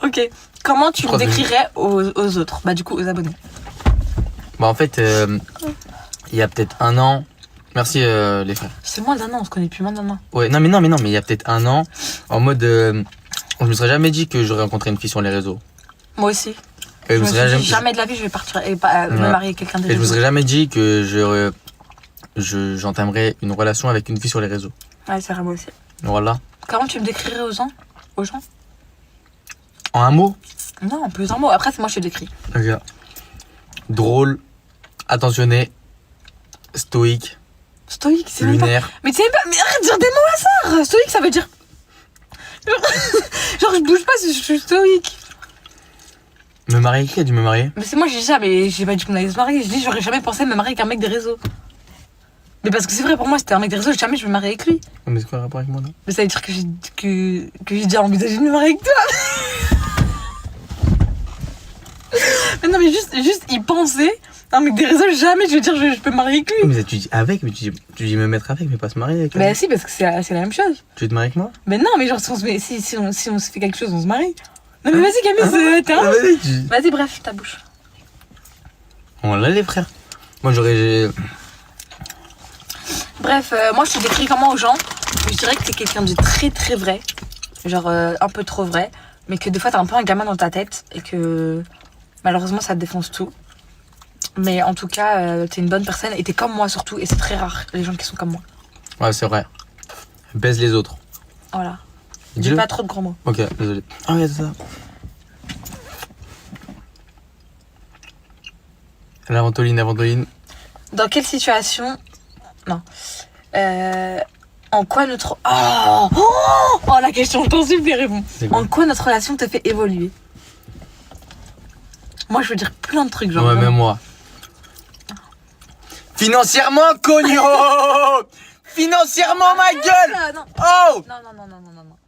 Speaker 1: Ok. Comment tu me
Speaker 2: 3 minutes.
Speaker 1: décrirais aux autres? Bah, du coup, aux abonnés.
Speaker 2: Bah, en fait, il y a peut-être un an. Merci, les frères.
Speaker 1: C'est moins d'un an, on se connaît depuis moins d'un an.
Speaker 2: Ouais, non, mais il y a peut-être un an, en mode. Je me serais jamais dit que j'aurais rencontré une fille sur les réseaux.
Speaker 1: Moi aussi.
Speaker 2: Et
Speaker 1: Je me
Speaker 2: serais
Speaker 1: suis dit, jamais de la vie, je vais partir et pas me
Speaker 2: Ouais.
Speaker 1: marier avec quelqu'un de
Speaker 2: Et je me serais jamais dit que j'entamerais une relation avec une fille sur les réseaux.
Speaker 1: Ouais, c'est vrai, moi aussi.
Speaker 2: Voilà.
Speaker 1: Comment tu me décrirais aux gens?
Speaker 2: En un mot,
Speaker 1: Non, en plusieurs mots. Après, c'est moi je te décris.
Speaker 2: regarde. Drôle, attentionné, stoïque,
Speaker 1: Stoïque, c'est même pas.
Speaker 2: lunaire.
Speaker 1: Mais tu sais pas, mais arrête de dire des mots hasard. Stoïque, ça veut dire. Genre, je bouge pas si je suis stoïque.
Speaker 2: Me marier, qui a dû me marier?
Speaker 1: Mais c'est moi, j'ai dit ça, mais j'ai pas dit qu'on allait se marier. J'ai dit, j'aurais jamais pensé me marier avec un mec des réseaux. Mais parce que c'est vrai, pour moi, c'était un mec des réseaux, jamais je me marier avec lui.
Speaker 2: Mais c'est quoi le rapport avec moi, là?
Speaker 1: Mais ça veut dire que j'ai déjà envisagé de me marier avec toi. Mais non, mais juste y penser. Un mec des réseaux, jamais je veux dire, je peux me marier avec lui.
Speaker 2: Mais tu dis avec, mais tu dis me mettre avec, mais pas se marier avec.
Speaker 1: Bah si, parce que c'est la même chose.
Speaker 2: Tu veux te marier avec moi?
Speaker 1: Mais non, mais genre, si on se fait quelque chose, on se marie. Non, mais vas-y, Camille, t'es un.
Speaker 2: Vas-y, tu.
Speaker 1: Vas-y, bref, ta bouche.
Speaker 2: On l'a, les frères. Moi, j'aurais.
Speaker 1: Bref, moi, je te décris comment aux gens. Je dirais que t'es quelqu'un de très très vrai. Genre, un peu trop vrai. Mais que des fois, t'as un peu un gamin dans ta tête. Et que malheureusement, ça te défonce tout. Mais en tout cas, t'es une bonne personne. Et t'es comme moi surtout. Et c'est très rare, les gens qui sont comme moi.
Speaker 2: Ouais, c'est vrai. Baise les autres.
Speaker 1: Voilà. Dis
Speaker 2: Dis-le.
Speaker 1: pas trop de gros mots.
Speaker 2: Ok, désolé. Ah, ouais, c'est ça. La ventoline.
Speaker 1: Dans quelle situation. Non. En quoi notre. Oh, la question, je t'en supplie, réponds.
Speaker 2: C'est quoi?
Speaker 1: En quoi notre relation te fait évoluer? Moi, je veux dire plein de trucs, genre.
Speaker 2: Ouais,
Speaker 1: vraiment.
Speaker 2: même moi. Financièrement, cogno. Financièrement, ma gueule.
Speaker 1: Non.
Speaker 2: Oh.
Speaker 1: Non.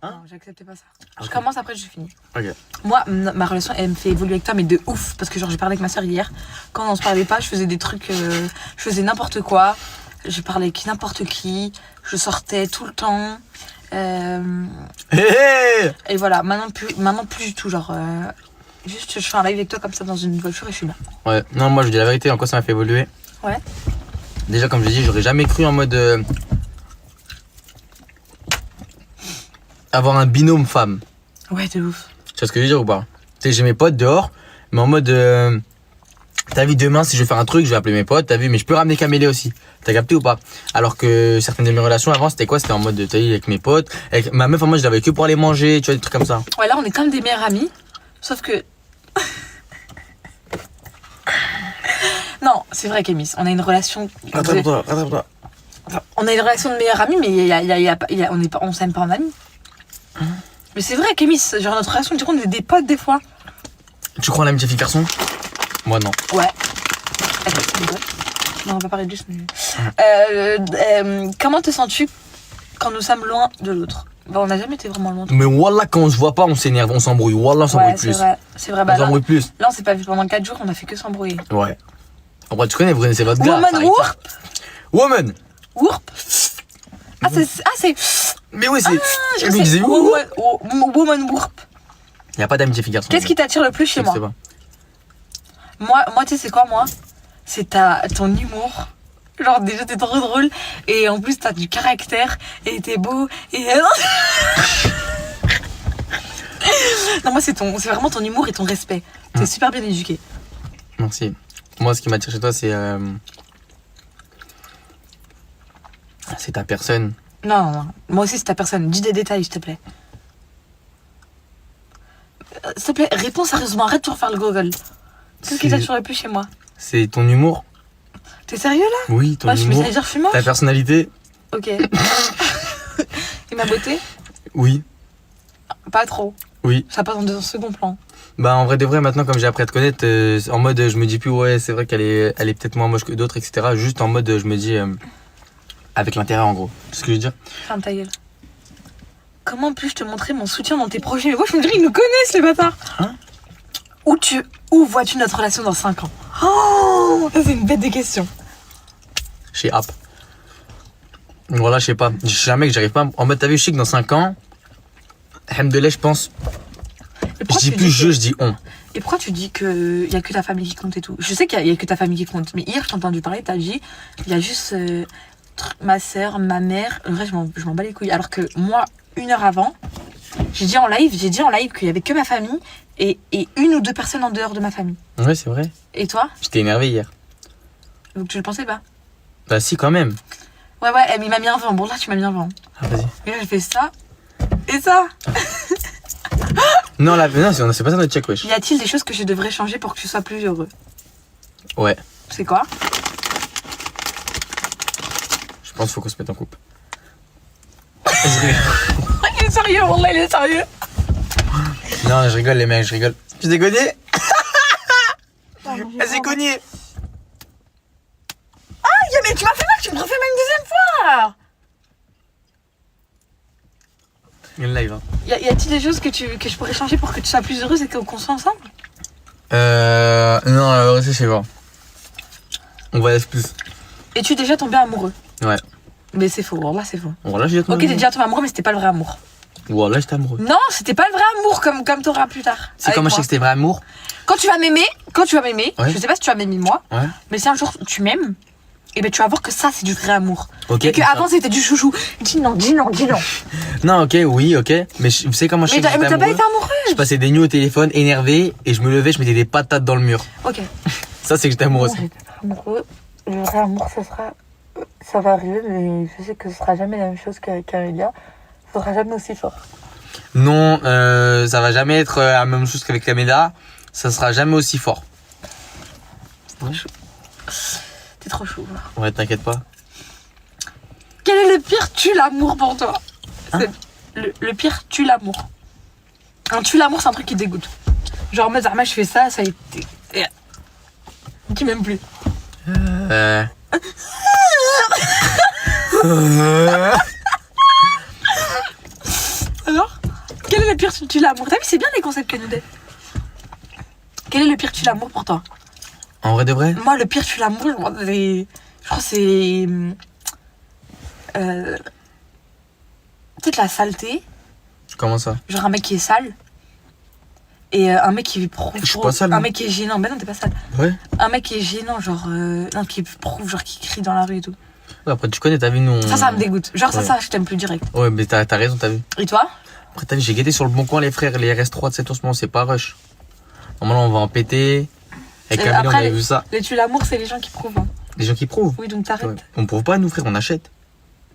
Speaker 2: Hein?
Speaker 1: Non, j'acceptais pas ça.
Speaker 2: Ok.
Speaker 1: Je commence après, je finis.
Speaker 2: Ok.
Speaker 1: Moi, ma relation, elle me fait évoluer avec toi, mais de ouf. Parce que, genre, j'ai parlé avec ma soeur hier. Quand on se parlait pas, je faisais des trucs. Je faisais n'importe quoi. Je parlais avec n'importe qui. Je sortais tout le temps.
Speaker 2: Hé hé.
Speaker 1: Et voilà, maintenant plus du tout. Genre, juste, je fais un live avec toi comme ça dans une voiture et je suis là.
Speaker 2: Ouais, non, moi je dis la vérité, en quoi ça m'a fait évoluer.
Speaker 1: Ouais.
Speaker 2: Déjà, comme je l'ai dit, j'aurais jamais cru en mode. Avoir un binôme femme.
Speaker 1: Ouais, de ouf.
Speaker 2: Tu vois ce que je veux dire ou pas? Tu sais, j'ai mes potes dehors, mais en mode. T'as vu, demain, si je veux faire un truc, je vais appeler mes potes, t'as vu, mais je peux ramener Camélia aussi. T'as capté ou pas? Alors que certaines de mes relations avant, c'était quoi? C'était en mode, t'as vu, avec mes potes. Avec ma meuf, en mode, je l'avais que pour aller manger, tu vois, des trucs comme ça.
Speaker 1: Ouais, là, on est comme des meilleurs amis. Sauf que. Non, c'est vrai, Kémis. On a une relation.
Speaker 2: Rattrape-toi.
Speaker 1: On a une relation de meilleurs amis, mais on s'aime pas en amis. Mais c'est vrai, Kémis. Genre, notre relation, tu vois, on est des potes des fois.
Speaker 2: Tu crois en l'amitié fille-garçon? Moi, non.
Speaker 1: Ouais. Attends, c'est rigolo. Non, on va parler de juste. Comment te sens-tu quand nous sommes loin de l'autre? Bah, on n'a jamais été vraiment loin.
Speaker 2: Mais Wallah, quand on se voit pas, on s'énerve, on s'embrouille. Wallah, on s'embrouille
Speaker 1: Ouais,
Speaker 2: plus.
Speaker 1: c'est vrai. Bah,
Speaker 2: On s'embrouille plus.
Speaker 1: là, on s'est pas vu pendant 4 jours, on a fait que s'embrouiller.
Speaker 2: Ouais. En vrai, tu connais, vous connaissez votre gars.
Speaker 1: Woman
Speaker 2: ça,
Speaker 1: Whoop.
Speaker 2: Woman.
Speaker 1: Whoop. Ah, c'est.
Speaker 2: Mais oui, c'est.
Speaker 1: Je
Speaker 2: lui
Speaker 1: sais.
Speaker 2: disait
Speaker 1: Woman Whoop.
Speaker 2: Y a pas d'amitié fille-garçon.
Speaker 1: Qu'est-ce qui t'attire le plus chez moi?
Speaker 2: Je sais pas.
Speaker 1: Moi, tu sais, c'est quoi, moi? C'est ton humour. Genre, déjà, t'es trop drôle. Et en plus, t'as du caractère. Et t'es beau. Et. Non, moi, c'est vraiment ton humour et ton respect. T'es super bien éduqué.
Speaker 2: Merci. Moi, ce qui m'attire chez toi, c'est ta personne.
Speaker 1: Non. Moi aussi, c'est ta personne. Dis des détails, s'il te plaît. S'il te plaît, réponds sérieusement. Arrête de refaire le Google. Qu'est-ce qui t'attire le plus chez moi?
Speaker 2: C'est ton humour.
Speaker 1: T'es sérieux, là?
Speaker 2: Oui, ton
Speaker 1: Moi, je me
Speaker 2: humour.
Speaker 1: suis dire, je suis moche.
Speaker 2: Ta personnalité.
Speaker 1: Ok. Et ma beauté?
Speaker 2: Oui.
Speaker 1: Pas trop.
Speaker 2: Oui.
Speaker 1: Ça passe en second plan.
Speaker 2: Bah, en vrai de vrai, maintenant, comme j'ai appris à te connaître, en mode, je me dis plus, ouais, c'est vrai qu'elle est peut-être moins moche que d'autres, etc. Juste en mode, je me dis, avec l'intérêt, en gros. C'est ce que je veux dire.
Speaker 1: Ferme ta gueule. Comment puis-je te montrer mon soutien dans tes projets? Mais moi, je me dirais, ils nous connaissent, les bâtards.
Speaker 2: Hein?
Speaker 1: Où vois-tu notre relation dans 5 ans? Oh, ça, c'est une bête de question.
Speaker 2: Chez App. Voilà, je sais pas. Je sais jamais que j'arrive pas. En mode, t'as vu, je sais que dans 5 ans, Hamdeleh, je pense. Je dis plus je dis on.
Speaker 1: Et pourquoi tu dis qu'il y a que ta famille qui compte et tout? Je sais qu'il y a que ta famille qui compte. Mais hier, je t'ai entendu parler, t'as dit, il y a juste ma soeur, ma mère. Le reste, je m'en bats les couilles. Alors que moi, 1 heure avant, j'ai dit en live qu'il y avait que ma famille et 1 ou 2 personnes en dehors de ma famille.
Speaker 2: Ouais, c'est vrai.
Speaker 1: Et toi?
Speaker 2: J'étais énervé hier.
Speaker 1: Donc tu le pensais pas?
Speaker 2: Bah, si, quand même.
Speaker 1: Ouais, mais il m'a mis un vent. Bon, là, tu m'as mis un vent.
Speaker 2: Ah, vas-y.
Speaker 1: Et là, j'ai fait ça et ça.
Speaker 2: Non, non, c'est pas ça notre check, wesh.
Speaker 1: Y a-t-il des choses que je devrais changer pour que tu sois plus heureux?
Speaker 2: Ouais.
Speaker 1: C'est quoi?
Speaker 2: Je pense qu'il faut qu'on se mette en couple.
Speaker 1: Il est sérieux, Wallah, il est sérieux.
Speaker 2: Non, je rigole, les mecs, je rigole. Tu t'es cogné? Elle s'est cognée.
Speaker 1: Mais tu m'as fait mal, tu me refais mal une deuxième fois.
Speaker 2: Il y a le live, hein.
Speaker 1: Y a-t-il des choses que je pourrais changer pour que tu sois plus heureuse et qu'on soit ensemble?
Speaker 2: Non, la vérité, je sais pas. On va laisser plus.
Speaker 1: Es-tu déjà tombé amoureux?
Speaker 2: Ouais.
Speaker 1: Mais c'est faux, là c'est faux.
Speaker 2: Voilà, j'ai
Speaker 1: Ok, t'es déjà tombé amoureux, mais c'était pas le vrai amour.
Speaker 2: Voilà, j'étais amoureux.
Speaker 1: Non, c'était pas le vrai amour comme t'auras plus tard.
Speaker 2: C'est
Speaker 1: avec
Speaker 2: comment je sais
Speaker 1: moi.
Speaker 2: que c'était vrai amour?
Speaker 1: Quand tu vas m'aimer,
Speaker 2: Ouais.
Speaker 1: je sais pas si tu vas m'aimer moi,
Speaker 2: Ouais.
Speaker 1: mais si un jour tu m'aimes, et ben tu vas voir que ça c'est du vrai amour.
Speaker 2: Ok.
Speaker 1: Et que avant c'était du chouchou. Dis non.
Speaker 2: Non, ok, oui, ok. Mais tu sais comment je sais
Speaker 1: Mais
Speaker 2: que j'étais
Speaker 1: t'as pas
Speaker 2: amoureux?
Speaker 1: été amoureux.
Speaker 2: Je passais des nuits au téléphone, énervé, et je me levais, je mettais des patates dans le mur.
Speaker 1: Ok.
Speaker 2: Ça, c'est que j'étais amoureux. ça.
Speaker 1: Amoureux, le vrai amour, ça va arriver, mais je sais que ce sera jamais la même chose qu'Amelia. Ce sera jamais aussi fort.
Speaker 2: Non, ça va jamais être la même chose qu'avec Camélia. Ça sera jamais aussi fort.
Speaker 1: T'es trop chou.
Speaker 2: Ouais, t'inquiète pas.
Speaker 1: Quel est le pire tue l'amour pour toi?
Speaker 2: Hein?
Speaker 1: Le pire tue l'amour. Un tue l'amour, c'est un truc qui dégoûte. Genre, en mode, Zahma, je fais ça, ça a été. Qui m'aime plus. Alors, quel est le pire tue l'amour? T'as vu, c'est bien les concepts que nous donne. Quel est le pire tue l'amour pour toi?
Speaker 2: En vrai de vrai?
Speaker 1: Moi, le pire tue l'amour, je crois que c'est. Peut-être la saleté.
Speaker 2: Comment ça?
Speaker 1: Genre un mec qui est sale. Et un mec qui prouve.
Speaker 2: Je suis pas sale,
Speaker 1: Un
Speaker 2: moi.
Speaker 1: mec qui est gênant. Ben non, t'es pas sale.
Speaker 2: Ouais.
Speaker 1: Un mec qui est gênant, genre. Non, qui prouve, genre qui crie dans la rue et tout.
Speaker 2: Ouais, après, tu connais, t'as vu, nous.
Speaker 1: Ça me dégoûte. Genre,
Speaker 2: Ouais.
Speaker 1: ça, je t'aime plus direct.
Speaker 2: Ouais, mais t'as raison, t'as vu.
Speaker 1: Et toi?
Speaker 2: Après, t'as vu, j'ai guetté sur le bon coin, les frères, les RS3 de cette en ce moment, c'est pas rush. Normalement, on va en péter. Avec Camille, on
Speaker 1: après,
Speaker 2: avait vu ça.
Speaker 1: les tu l'amour, c'est les gens qui prouvent. Hein.
Speaker 2: Les gens qui prouvent.
Speaker 1: Oui, donc t'arrêtes.
Speaker 2: Ouais. On prouve pas, nous, frère, on achète.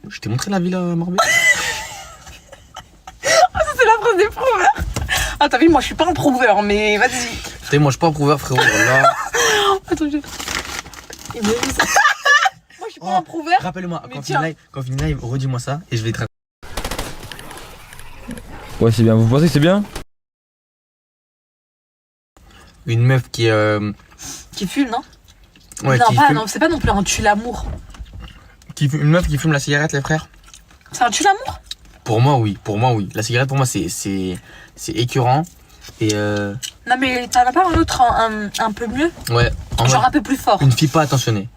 Speaker 2: Je t'ai montré la villa à Marbella.
Speaker 1: C'est la phrase des prouveurs. Ah, t'as vu, moi je suis pas un prouveur, mais vas-y.
Speaker 2: Putain, moi, je suis pas un prouveur, frérot. Là.
Speaker 1: Attends, il me dit ça. Moi je suis pas un prouveur.
Speaker 2: Rappelle-moi,
Speaker 1: Mais
Speaker 2: quand
Speaker 1: tiens.
Speaker 2: on finit live, redis-moi ça et je vais te raconter.
Speaker 6: Ouais, c'est bien. Vous pensez que c'est bien?
Speaker 2: Une meuf qui.
Speaker 1: Qui fume, non?
Speaker 2: Ouais,
Speaker 1: non,
Speaker 2: qui
Speaker 1: pas,
Speaker 2: fume,
Speaker 1: non, c'est pas non plus un tue l'amour.
Speaker 2: une meuf qui fume la cigarette, les frères.
Speaker 1: C'est un tue l'amour?
Speaker 2: Pour moi, oui. La cigarette, pour moi, c'est écœurant. Et
Speaker 1: Non, mais t'en as pas un autre un peu mieux?
Speaker 2: ouais, en
Speaker 1: Genre
Speaker 2: mode,
Speaker 1: un peu plus fort.
Speaker 2: une fille pas attentionnée.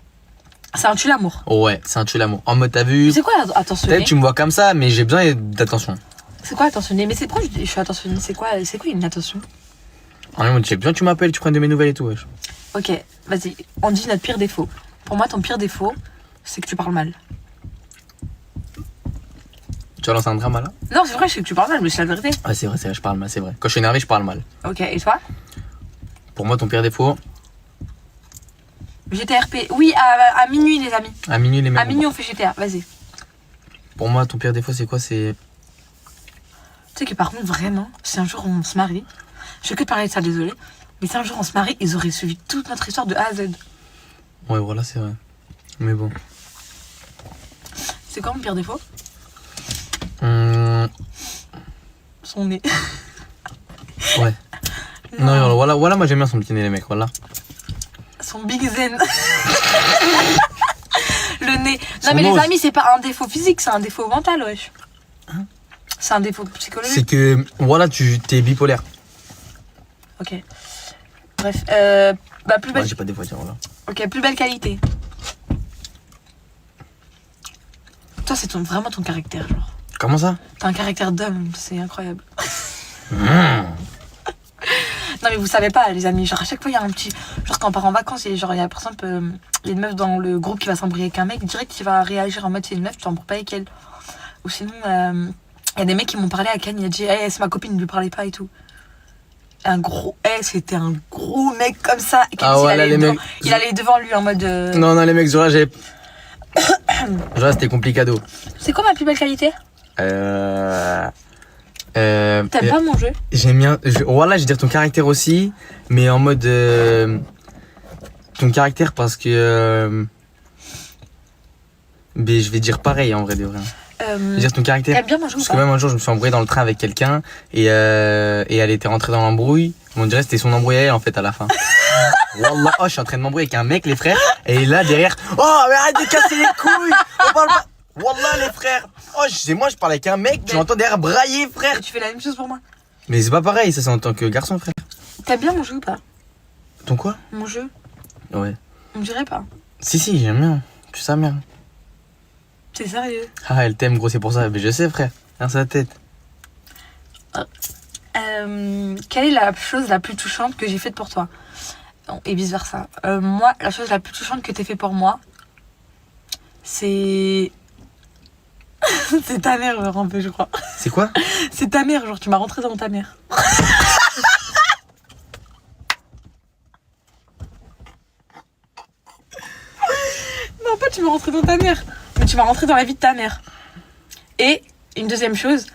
Speaker 1: C'est un tue l'amour.
Speaker 2: Oh ouais, c'est un tue l'amour. En mode, t'as vu,
Speaker 1: Mais c'est quoi attentionné?
Speaker 2: peut-être tu me vois comme ça, mais j'ai besoin d'attention.
Speaker 1: C'est quoi attentionné? Mais c'est proche, je suis attentionnée. C'est quoi une attention?
Speaker 2: En mode, j'ai besoin que tu m'appelles, tu prennes de mes nouvelles et tout, wesh.
Speaker 1: Ok, vas-y, on dit notre pire défaut. Pour moi, ton pire défaut, c'est que tu parles mal.
Speaker 2: Tu vas lancer un drama là?
Speaker 1: Non, c'est vrai, je sais que tu parles mal, mais c'est la vérité.
Speaker 2: Ouais, c'est vrai, je parle mal, c'est vrai. Quand je suis énervé, je parle mal.
Speaker 1: Ok, et toi?
Speaker 2: Pour moi, ton pire défaut,
Speaker 1: GTRP. Oui, à minuit, les amis.
Speaker 2: à minuit, les mecs.
Speaker 1: À minuit, on fait GTA, vas-y.
Speaker 2: Pour moi, ton pire défaut, c'est quoi? C'est.
Speaker 1: Tu sais que par contre, vraiment, si un jour on se marie, je vais que te parler de ça, désolé, mais si un jour on se marie, ils auraient suivi toute notre histoire de A à Z.
Speaker 2: Ouais, voilà, c'est vrai. Mais bon.
Speaker 1: C'est quoi mon pire défaut? Son nez.
Speaker 2: Ouais. Non, voilà, moi j'aime bien son petit nez, les mecs, voilà.
Speaker 1: Son big zen. Le nez. Non,
Speaker 2: Son
Speaker 1: mais
Speaker 2: nose.
Speaker 1: les amis, c'est pas un défaut physique, c'est un défaut mental, wesh. C'est un défaut
Speaker 2: C'est
Speaker 1: psychologique.
Speaker 2: que, voilà, t'es bipolaire.
Speaker 1: Ok. Bref, bah plus belle.
Speaker 2: Ouais, j'ai pas de défaut à dire, voilà.
Speaker 1: Ok, plus belle qualité. Toi, c'est vraiment ton caractère, genre.
Speaker 2: Comment ça?
Speaker 1: T'as un caractère d'homme, c'est incroyable. Non, mais vous savez pas, les amis, genre à chaque fois il y a un petit. Genre quand on part en vacances, il y a par exemple il y a une meuf dans le groupe qui va s'embrouiller avec un mec, direct il va réagir en mode c'est une meuf, tu t'embrouilles pas avec elle. Ou sinon, il y a des mecs qui m'ont parlé à Cannes, il a dit hey, c'est ma copine, ne lui parlez pas et tout. C'était un gros mec comme ça. Et
Speaker 2: Ah ouais, là, les mecs.
Speaker 1: il allait devant lui en mode.
Speaker 2: Non, les mecs, genre là, j'ai. Genre là, c'était complicado.
Speaker 1: C'est quoi ma plus belle qualité? T'aimes pas mon jeu?
Speaker 2: J'aime bien. Voilà, je vais dire ton caractère aussi, mais en mode. Ton caractère parce que. Mais je vais dire pareil en vrai de vrai. Je vais dire ton caractère.
Speaker 1: T'aimes bien mon jeu ou
Speaker 2: Parce que
Speaker 1: pas?
Speaker 2: même un jour, je me suis embrouillé dans le train avec quelqu'un et elle était rentrée dans l'embrouille. On dirait que c'était son embrouille à elle en fait à la fin. Wallah, oh, je suis en train de m'embrouiller avec un mec, les frères, et là derrière, oh, mais arrête de casser les couilles! On parle pas. Wallah, les frères! Oh, moi, je parle avec un mec, tu m'entends derrière brailler, frère!
Speaker 1: Et tu fais la même chose pour moi?
Speaker 2: Mais c'est pas pareil, ça c'est en tant que garçon, frère.
Speaker 1: T'aimes bien mon jeu ou pas?
Speaker 2: Ton quoi?
Speaker 1: Mon jeu?
Speaker 2: Ouais.
Speaker 1: On dirait pas.
Speaker 2: Si, j'aime bien. Tu sais bien.
Speaker 1: C'est sérieux?
Speaker 2: Ah, elle t'aime, gros, c'est pour ça. Mais je sais, frère. Dans sa tête.
Speaker 1: Quelle est la chose la plus touchante que j'ai faite pour toi? Et vice versa. Moi, la chose la plus touchante que t'aies fait pour moi, c'est. C'est ta mère, un peu, je crois.
Speaker 2: C'est quoi?
Speaker 1: C'est ta mère, genre tu m'as rentré dans ta mère. Non, pas tu m'as rentré dans ta mère, mais tu m'as rentré dans la vie de ta mère. Et une deuxième chose,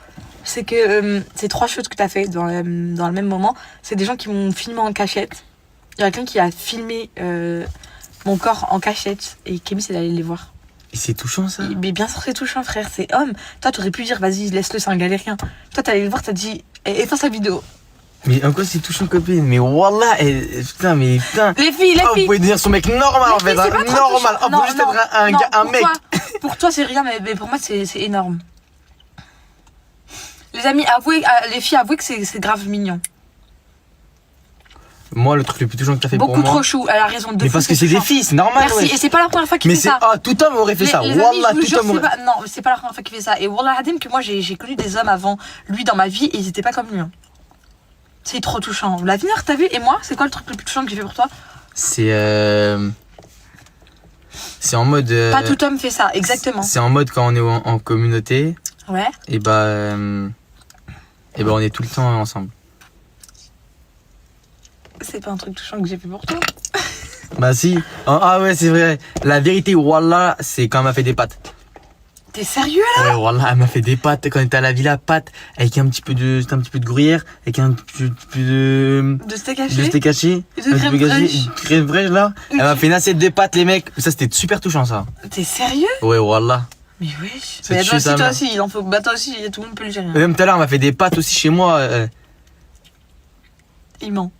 Speaker 1: c'est que ces trois choses que t'as fait dans le même moment, c'est des gens qui m'ont filmé en cachette. Il y a quelqu'un qui a filmé mon corps en cachette et Kémy c'est d'aller les voir.
Speaker 2: Et c'est touchant, ça?
Speaker 1: Mais bien sûr c'est touchant, frère, c'est homme. Toi t'aurais pu dire vas-y laisse-le, c'est un galérien. Toi t'es allé le voir, t'as dit efface sa vidéo.
Speaker 2: Mais en quoi c'est touchant, copine? Mais wallah, putain.
Speaker 1: Les filles,
Speaker 2: Oh, vous pouvez devenir son mec normal en fait,
Speaker 1: Mais c'est pas
Speaker 2: hein,
Speaker 1: trop
Speaker 2: normal.
Speaker 1: touchant.
Speaker 2: Oh,
Speaker 1: Non,
Speaker 2: faut juste
Speaker 1: non,
Speaker 2: être un
Speaker 1: non,
Speaker 2: gars, un
Speaker 1: pour
Speaker 2: mec.
Speaker 1: toi- pour toi c'est rien, mais pour moi c'est énorme. Les amis, avouez, les filles, avouez que c'est grave mignon.
Speaker 2: Moi, le truc le plus touchant que t'as fait
Speaker 1: Beaucoup
Speaker 2: pour moi.
Speaker 1: trop chou, elle a raison de
Speaker 2: Mais
Speaker 1: fou,
Speaker 2: parce que c'est des
Speaker 1: touchant.
Speaker 2: filles, c'est normal.
Speaker 1: Merci,
Speaker 2: ouais.
Speaker 1: et c'est pas la première fois qu'il
Speaker 2: Mais
Speaker 1: fait
Speaker 2: c'est.
Speaker 1: ça.
Speaker 2: Ah, tout homme aurait fait ça.
Speaker 1: Les
Speaker 2: Wallah,
Speaker 1: amis, je vous
Speaker 2: tout
Speaker 1: jure,
Speaker 2: homme aurait.
Speaker 1: non, c'est pas la première fois qu'il fait ça. Et Wallah Hadim que moi j'ai connu des hommes avant lui dans ma vie et ils étaient pas comme lui. Hein. C'est trop touchant. L'avenir, t'as vu? Et moi, c'est quoi le truc le plus touchant que j'ai fait pour toi?
Speaker 2: C'est en mode.
Speaker 1: Pas tout homme fait ça, exactement.
Speaker 2: C'est en mode quand on est en communauté,
Speaker 1: Ouais.
Speaker 2: et on est tout le temps ensemble.
Speaker 1: C'est pas un truc touchant que j'ai fait pour toi.
Speaker 2: Bah si. Ah ouais, c'est vrai. La vérité, Wallah, c'est quand elle m'a fait des pâtes.
Speaker 1: T'es sérieux là?
Speaker 2: Ouais, Wallah, elle m'a fait des pâtes quand elle était à la villa, pâtes avec un petit peu de gruyère, avec un petit peu
Speaker 1: De steak
Speaker 2: de
Speaker 1: haché?
Speaker 2: steak haché,
Speaker 1: Et de
Speaker 2: un
Speaker 1: crème
Speaker 2: petit peu haché,
Speaker 1: fraîche.
Speaker 2: de crème fraîche là. Elle m'a fait une assiette de pâtes, les mecs. Ça, c'était super touchant, ça.
Speaker 1: T'es sérieux?
Speaker 2: Ouais, Wallah.
Speaker 1: Mais wesh.
Speaker 2: C'est
Speaker 1: Mais
Speaker 2: tué,
Speaker 1: toi aussi,
Speaker 2: ça,
Speaker 1: toi
Speaker 2: mère.
Speaker 1: aussi, il en faut. Bah toi aussi, tout le monde peut le gérer.
Speaker 2: Et même tout à l'heure, elle m'a fait des pâtes aussi chez moi.
Speaker 1: Il ment.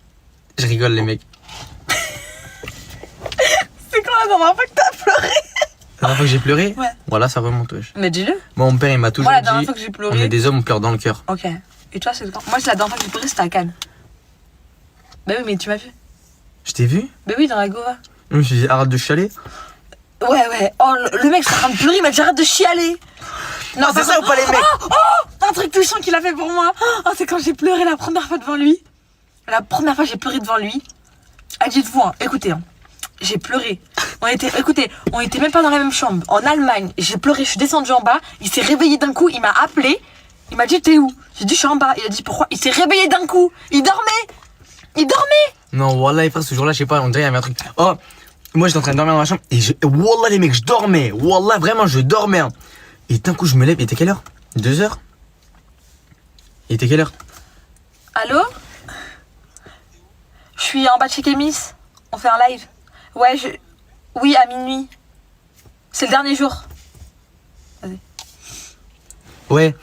Speaker 2: Je rigole, les mecs.
Speaker 1: C'est quand la dernière fois que t'as pleuré?
Speaker 2: La dernière fois que j'ai pleuré,
Speaker 1: Ouais.
Speaker 2: voilà, ça remonte, wesh.
Speaker 1: Mais dis-le.
Speaker 2: Moi, mon père, il m'a toujours
Speaker 1: Moi, la dernière
Speaker 2: dit,
Speaker 1: fois que j'ai
Speaker 2: on est
Speaker 1: pleuré.
Speaker 2: des hommes, on pleure dans le cœur.
Speaker 1: Ok. Et toi, c'est quand? Moi, c'est la dernière fois que j'ai pleuré, c'était à Cannes. Bah oui, mais tu m'as vu.
Speaker 2: Je t'ai vu?
Speaker 1: Bah oui, dans la Gova.
Speaker 2: Je me suis dit, arrête de chialer.
Speaker 1: Ouais. Oh, le mec, c'est en train de pleurer, il m'a dit arrête de chialer.
Speaker 2: Non, c'est ça ou pas, les mecs?
Speaker 1: Un truc touchant qu'il a fait pour moi. Oh, c'est quand j'ai pleuré la première fois devant lui. La première fois, j'ai pleuré devant lui. Ah, dites-vous, hein, écoutez, hein, j'ai pleuré. On était même pas dans la même chambre. En Allemagne, j'ai pleuré, je suis descendue en bas. Il s'est réveillé d'un coup, il m'a appelé. Il m'a dit t'es où? J'ai dit je suis en bas. Il a dit pourquoi? Il s'est réveillé d'un coup. Il dormait.
Speaker 2: Non, Wallah, frère, ce jour-là, je sais pas, on dirait qu'il y avait un truc. Oh, moi, j'étais en train de dormir dans ma chambre et Wallah, les mecs, je dormais. Wallah, vraiment, je dormais. Hein. Et d'un coup, je me lève. Il était quelle heure? 2 heures? Il était quelle heure?
Speaker 1: Allô? Je suis en bas de chez Kémis. On fait un live. Ouais, oui, à minuit. C'est le dernier jour.
Speaker 2: Ouais.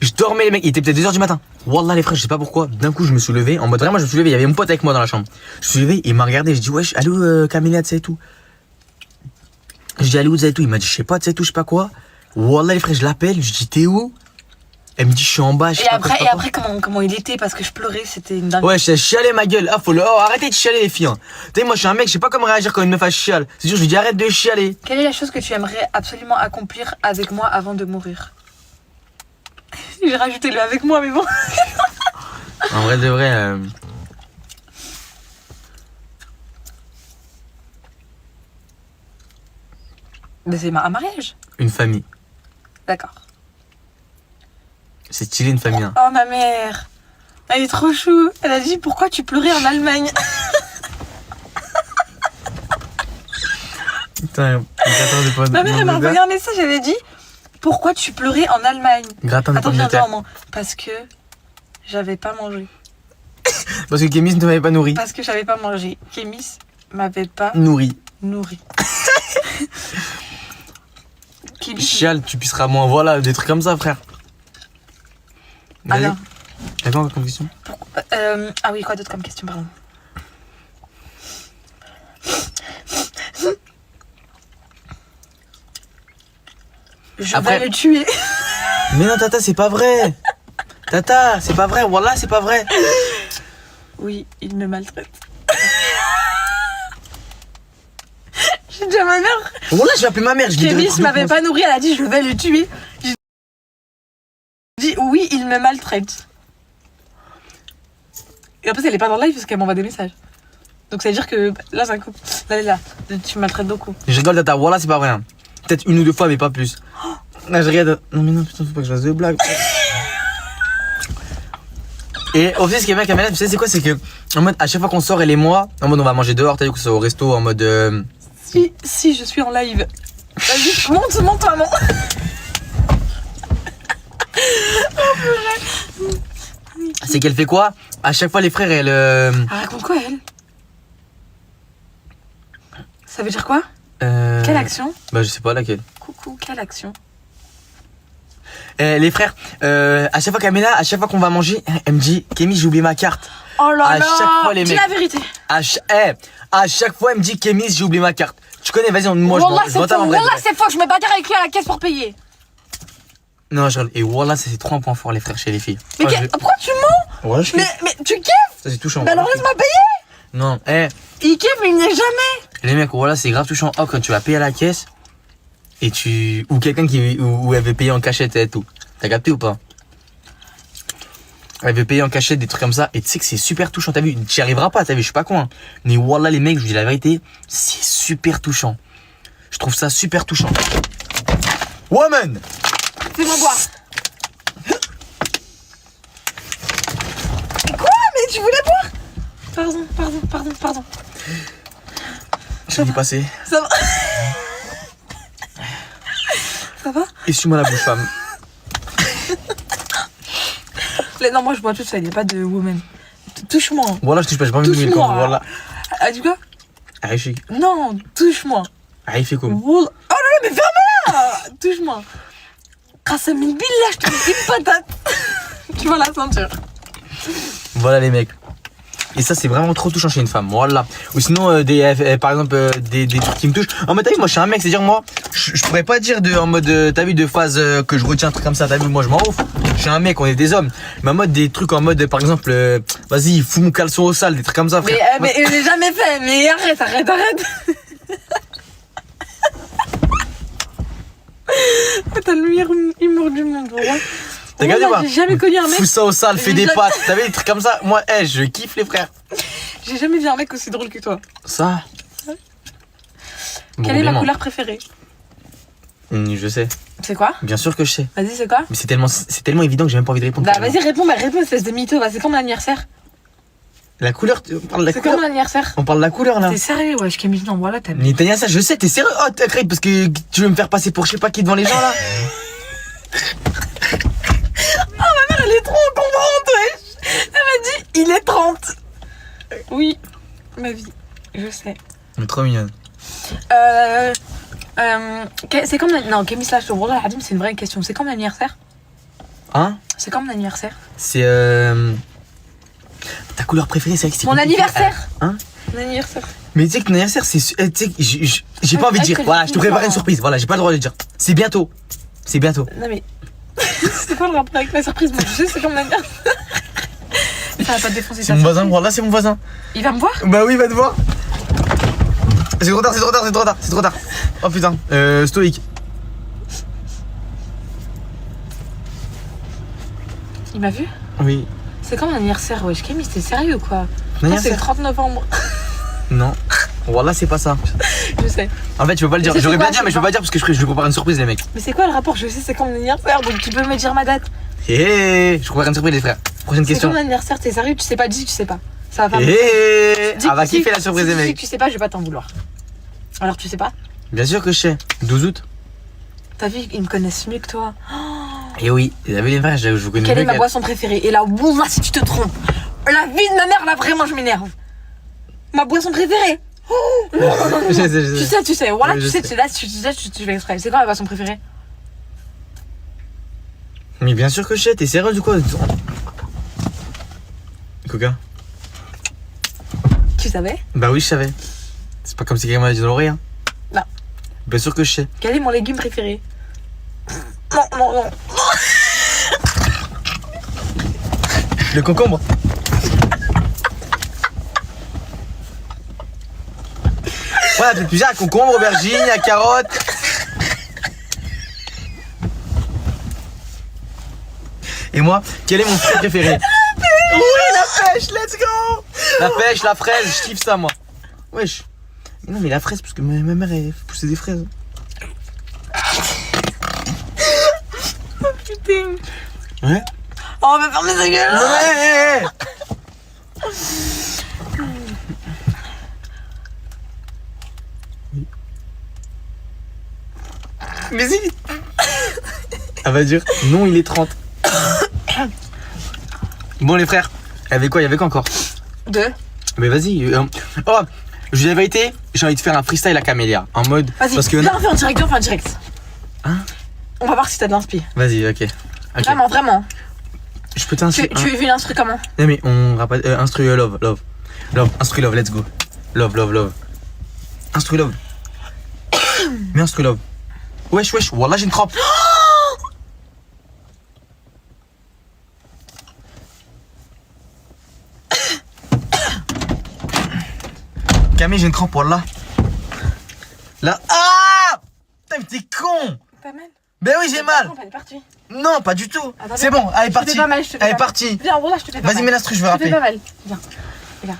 Speaker 2: Je dormais, les mecs. Il était peut-être 2 heures du matin. Wallah, les frères, je sais pas pourquoi. D'un coup, je me suis levé. En mode, vraiment, je me suis levé. Il y avait mon pote avec moi dans la chambre. Je me suis levé. Il m'a regardé. Je dis, wesh, allô, Camélia, tu sais tout. Je dis, allô, tu sais tout. Il m'a dit, je sais pas, tu sais tout, je sais pas quoi. Wallah, les frères, je l'appelle. Je dis, t'es où? Elle me dit, je suis en bas. Je sais
Speaker 1: Et
Speaker 2: pas quoi, je sais
Speaker 1: après,
Speaker 2: pas quoi.
Speaker 1: comment il était parce que je pleurais, c'était une dingue.
Speaker 2: Ouais, je chialé ma gueule. Ah, arrêtez de chialer, les filles. Hein. Tu sais, moi, je suis un mec, je sais pas comment réagir quand une meuf a chiale. C'est sûr, je lui dis, arrête de chialer.
Speaker 1: Quelle est la chose que tu aimerais absolument accomplir avec moi avant de mourir? J'ai rajouté le avec moi, mais bon.
Speaker 2: En vrai, de vrai.
Speaker 1: Mais c'est un mariage.
Speaker 2: Une famille.
Speaker 1: D'accord.
Speaker 2: C'est stylé, une famille. Hein.
Speaker 1: Oh, ma mère. Elle est trop chou. Elle a dit pourquoi tu pleurais en Allemagne?
Speaker 2: Putain, gratin de pommes.
Speaker 1: Ma mère, elle m'a envoyé un message. Elle a dit pourquoi tu pleurais en Allemagne?
Speaker 2: Gratin de
Speaker 1: Attends,
Speaker 2: pommes de
Speaker 1: viens,
Speaker 2: terre.
Speaker 1: maman. Parce que j'avais pas mangé.
Speaker 2: Parce que Kémis ne m'avait pas nourri.
Speaker 1: Parce que j'avais pas mangé. Kémis m'avait pas
Speaker 2: Nourri.
Speaker 1: nourri. Kémis.
Speaker 2: Chial, tu pisseras moins. Voilà, des trucs comme ça, frère. Vas-y.
Speaker 1: Alors,
Speaker 2: T'as quoi comme question?
Speaker 1: ah oui, quoi d'autre comme question, pardon. Je
Speaker 2: Après-
Speaker 1: vais le tuer.
Speaker 2: Mais non, Tata, c'est pas vrai. Tata, c'est pas vrai. Wallah, c'est pas vrai.
Speaker 1: Oui, il me maltraite. J'ai dit à ma mère,
Speaker 2: Wallah, je vais appeler ma mère. Je lui dirai
Speaker 1: Kémis m'avait pas nourri, elle a dit je vais le tuer. J'ai dit oui, il me maltraite. Et en plus, elle est pas dans le live parce qu'elle m'envoie des messages. Donc ça veut dire que là, c'est un coup. Là, tu me maltraites beaucoup.
Speaker 2: Je rigole, Tata. Wallah, c'est pas vrai. Hein. Peut-être 1 ou 2 fois, mais pas plus. Là, je regarde. Non, mais non, putain, faut pas que je fasse de blagues. Et au fait, ce qui est bien avec Camélia, tu sais, c'est quoi? C'est que, en mode, à chaque fois qu'on sort, elle et moi, en mode, on va manger dehors, t'as vu que c'est au resto, en mode.
Speaker 1: Si je suis en live. Vas-y, monte, maman.
Speaker 2: C'est qu'elle fait quoi? À chaque fois, les frères, elle.
Speaker 1: Ah, raconte quoi, elle? Ça veut dire quoi?
Speaker 2: Quelle
Speaker 1: Quelle action?
Speaker 2: Bah, je sais pas laquelle.
Speaker 1: Coucou, quelle action?
Speaker 2: Les frères, à chaque fois Camélia, à chaque fois qu'on va manger, elle me dit, Kémy, j'ai oublié ma carte.
Speaker 1: Oh là
Speaker 2: À
Speaker 1: là.
Speaker 2: chaque fois, les
Speaker 1: Dis
Speaker 2: mecs.
Speaker 1: la vérité.
Speaker 2: À chaque fois, elle me dit, Kémy, j'ai oublié ma carte. Tu connais, vas-y, moi,
Speaker 1: Wallah,
Speaker 2: je
Speaker 1: c'est
Speaker 2: m'entends
Speaker 1: faux.
Speaker 2: en vrai.
Speaker 1: Wallah, c'est faux. Je me bagarre avec lui à la caisse pour payer.
Speaker 2: Non, je rigole. Et Wallah, ça, c'est trop un point fort, les frères, chez les filles.
Speaker 1: Mais
Speaker 2: Oh,
Speaker 1: pourquoi tu mens?
Speaker 2: Ouais, je
Speaker 1: Mais tu kiffes?
Speaker 2: Ça, c'est touchant.
Speaker 1: Mais alors
Speaker 2: Wallah.
Speaker 1: laisse-moi payer.
Speaker 2: Non,
Speaker 1: Il kiffe, mais il n'est jamais.
Speaker 2: les mecs, Wallah, c'est grave touchant. Oh, quand tu vas payer à la caisse, et tu. Ou quelqu'un où elle veut payer en cachette et tout. T'as capté ou pas? Elle veut payer en cachette, des trucs comme ça. Et tu sais que c'est super touchant. T'as vu? Tu y arriveras pas, t'as vu? Je suis pas con. Hein. Mais Wallah, les mecs, je vous dis la vérité, c'est super touchant. Je trouve ça super touchant. Woman!
Speaker 1: Fais-moi boire. Quoi? Mais tu voulais boire? Pardon.
Speaker 2: Je l'ai passé.
Speaker 1: Ça va? Ça va?
Speaker 2: Essuie-moi la bouche, femme.
Speaker 1: Non, moi je bois tout seul, il n'y a pas de woman. Touche-moi.
Speaker 2: Voilà, je touche pas, j'ai pas envie de mouiller le
Speaker 1: Touche-moi.
Speaker 2: camp. Voilà.
Speaker 1: Ah, du quoi?
Speaker 2: Allez, je suis.
Speaker 1: Non, touche-moi.
Speaker 2: Allez, fais comme.
Speaker 1: Oh là là, mais ferme-la! Touche-moi. Grâce à 1000 billes là, je te mets une patate. Tu vois la ceinture.
Speaker 2: Voilà, les mecs. Et ça, c'est vraiment trop touchant chez une femme. Voilà. Ou sinon, par exemple, des trucs qui me touchent. En mode, t'as vu, moi, je suis un mec, c'est-à-dire, moi, je pourrais pas dire en mode, t'as vu, de phase que je retiens un truc comme ça, t'as vu, moi, je m'en ouf. Je suis un mec, on est des hommes. Mais en mode, des trucs en mode, par exemple, vas-y, fous mon caleçon au sale, des trucs comme ça, frère.
Speaker 1: Mais je l'ai jamais fait. Mais arrête. T'as le meilleur humour du monde, ouais.
Speaker 2: T'as regardé ou pas?
Speaker 1: J'ai jamais connu un mec.
Speaker 2: Fous ça au sale, fais
Speaker 1: J'ai
Speaker 2: des
Speaker 1: jamais-
Speaker 2: pattes. T'as vu, des trucs comme ça. Moi, je kiffe les frères.
Speaker 1: J'ai jamais vu un mec aussi drôle que toi.
Speaker 2: Ça.
Speaker 1: Quelle est ma couleur préférée?
Speaker 2: Je sais.
Speaker 1: C'est quoi?
Speaker 2: Bien sûr que je sais.
Speaker 1: Vas-y, c'est quoi?
Speaker 2: Mais c'est tellement évident que j'ai même pas envie de répondre.
Speaker 1: Bah vas-y, réponds, espèce de mytho. Bah, c'est quand mon anniversaire?
Speaker 2: La couleur, on parle de la
Speaker 1: C'est
Speaker 2: couleur.
Speaker 1: quand mon anniversaire?
Speaker 2: On parle de la couleur là.
Speaker 1: T'es sérieux, wesh, Camille? Non, voilà, t'as
Speaker 2: Mais Tania, ça, je sais, t'es sérieux? Oh, t'as créé parce que tu veux me faire passer pour je sais pas qui devant les gens là?
Speaker 1: Elle est trop contente, wesh. Elle m'a dit, il est 30. Oui, ma vie, je sais.
Speaker 2: Mais trop mignonne.
Speaker 1: C'est comme... Non, Camille slash Wallah Hadim, c'est une vraie question. C'est quand mon anniversaire?
Speaker 2: Hein?
Speaker 1: C'est quand mon anniversaire?
Speaker 2: C'est ta couleur préférée, c'est vrai que c'est
Speaker 1: Mon
Speaker 2: compliqué.
Speaker 1: anniversaire?
Speaker 2: Hein?
Speaker 1: Mon anniversaire.
Speaker 2: Mais tu sais que ton anniversaire, c'est. Tu sais, j'ai pas envie de
Speaker 1: est-ce
Speaker 2: dire.
Speaker 1: que
Speaker 2: Voilà,
Speaker 1: je
Speaker 2: je te
Speaker 1: dis
Speaker 2: prépare
Speaker 1: pas,
Speaker 2: une
Speaker 1: hein.
Speaker 2: surprise. Voilà, j'ai pas le droit de le dire. C'est bientôt. C'est bientôt.
Speaker 1: Non mais... c'est quoi le rapport avec ma surprise? Moi, je sais, c'est quand mon anniversaire. Ça va pas te défoncer
Speaker 2: C'est
Speaker 1: ta
Speaker 2: mon voisin,
Speaker 1: surprise.
Speaker 2: voilà, c'est mon voisin.
Speaker 1: Il va me voir?
Speaker 2: Bah oui, va te voir. C'est trop tard. Oh putain. Stoïque.
Speaker 1: Il m'a vu?
Speaker 2: Oui.
Speaker 1: C'est quand mon anniversaire, wesh? Camille, c'était sérieux ou quoi?
Speaker 2: Ton
Speaker 1: Non, c'est le
Speaker 2: anniversaire?
Speaker 1: 30 novembre.
Speaker 2: Non. Voilà, c'est pas ça.
Speaker 1: Je sais.
Speaker 2: En fait, je peux pas le dire.
Speaker 1: Mais c'est
Speaker 2: J'aurais
Speaker 1: quoi,
Speaker 2: bien dire, mais
Speaker 1: c'est
Speaker 2: je peux pas dire parce que je prépare une surprise, les mecs.
Speaker 1: Mais c'est quoi le rapport? Je sais, c'est quand mon anniversaire, donc tu peux me dire ma date.
Speaker 2: Hé, je prépare une surprise, les frères. Prochaine
Speaker 1: C'est quand
Speaker 2: question.
Speaker 1: mon anniversaire? T'es sérieux? Tu sais pas? Dis que tu sais pas. Ça va pas.
Speaker 2: Hé,
Speaker 1: Dis
Speaker 2: ah va
Speaker 1: que-
Speaker 2: kiffer la surprise,
Speaker 1: si
Speaker 2: les
Speaker 1: tu dis
Speaker 2: mecs.
Speaker 1: que tu sais pas, je vais pas t'en vouloir. Alors tu sais pas?
Speaker 2: Bien sûr que je sais. 12 août.
Speaker 1: T'as vu, ils me connaissent mieux que toi.
Speaker 2: Et oui, vous avez les frères, je vous connais
Speaker 1: Quelle
Speaker 2: mieux
Speaker 1: est ma
Speaker 2: qu'elle.
Speaker 1: boisson préférée? Et là, wallah, si tu te trompes. La vie de ma mère, là, vraiment, je m'énerve. Ma boisson préférée?
Speaker 2: Je sais.
Speaker 1: Tu sais. Voilà,
Speaker 2: Oui, je
Speaker 1: tu sais,
Speaker 2: sais.
Speaker 1: là, tu fais exprès. C'est quoi ma boisson préférée?
Speaker 2: Mais bien sûr que je sais, t'es sérieux du quoi? Coca?
Speaker 1: Tu savais?
Speaker 2: Bah oui, je savais. C'est pas comme si quelqu'un m'avait dit dans l'oreille. Hein.
Speaker 1: Non.
Speaker 2: Bien sûr que je sais.
Speaker 1: Quel est mon légume préféré? Non.
Speaker 2: Le concombre. Voilà, peut-être plusieurs, concombre, aubergine, la carotte. Et moi, quel est mon fruit préféré? Oui, la pêche, let's go. La pêche, la fraise, je kiffe ça, moi. Wesh. Mais non, mais la fraise, parce que ma mère, elle fait pousser des fraises.
Speaker 1: Putain.
Speaker 2: Ouais.
Speaker 1: Oh, on va fermer sa gueule.
Speaker 2: Ouais. Mais si. Elle va dire non, il est 30. Bon, les frères, il y avait quoi encore?
Speaker 1: Deux.
Speaker 2: Mais vas-y. Oh, je vous dis la vérité, j'ai envie de faire un freestyle à Camélia. En mode.
Speaker 1: Vas-y,
Speaker 2: Parce que.
Speaker 1: viens, on fait en direct.
Speaker 2: Hein?
Speaker 1: On va voir si t'as de l'inspi.
Speaker 2: Vas-y, ok.
Speaker 1: Vraiment.
Speaker 2: Je peux t'instruire.
Speaker 1: Tu veux l'instru comment?
Speaker 2: Non, mais on rappelle. Instru love. Instru love, let's go. Love. Instru love. Mais instru love. Wesh, wallah, j'ai une crampe. Camille, j'ai une crampe, wallah. Là. Ah! Putain, mais t'es con!
Speaker 1: Pas mal.
Speaker 2: Ben oui, j'ai mal!
Speaker 1: Elle est partie.
Speaker 2: Non, pas du tout!
Speaker 1: Attends,
Speaker 2: C'est bon, elle est
Speaker 1: Je te
Speaker 2: partie!
Speaker 1: fais pas mal, je te fais
Speaker 2: Elle est
Speaker 1: pas mal.
Speaker 2: partie!
Speaker 1: Viens, voilà, je te fais pas mal.
Speaker 2: Vas-y, mets l'instru, je vais
Speaker 1: Je te fais
Speaker 2: rapper.
Speaker 1: pas mal. Viens.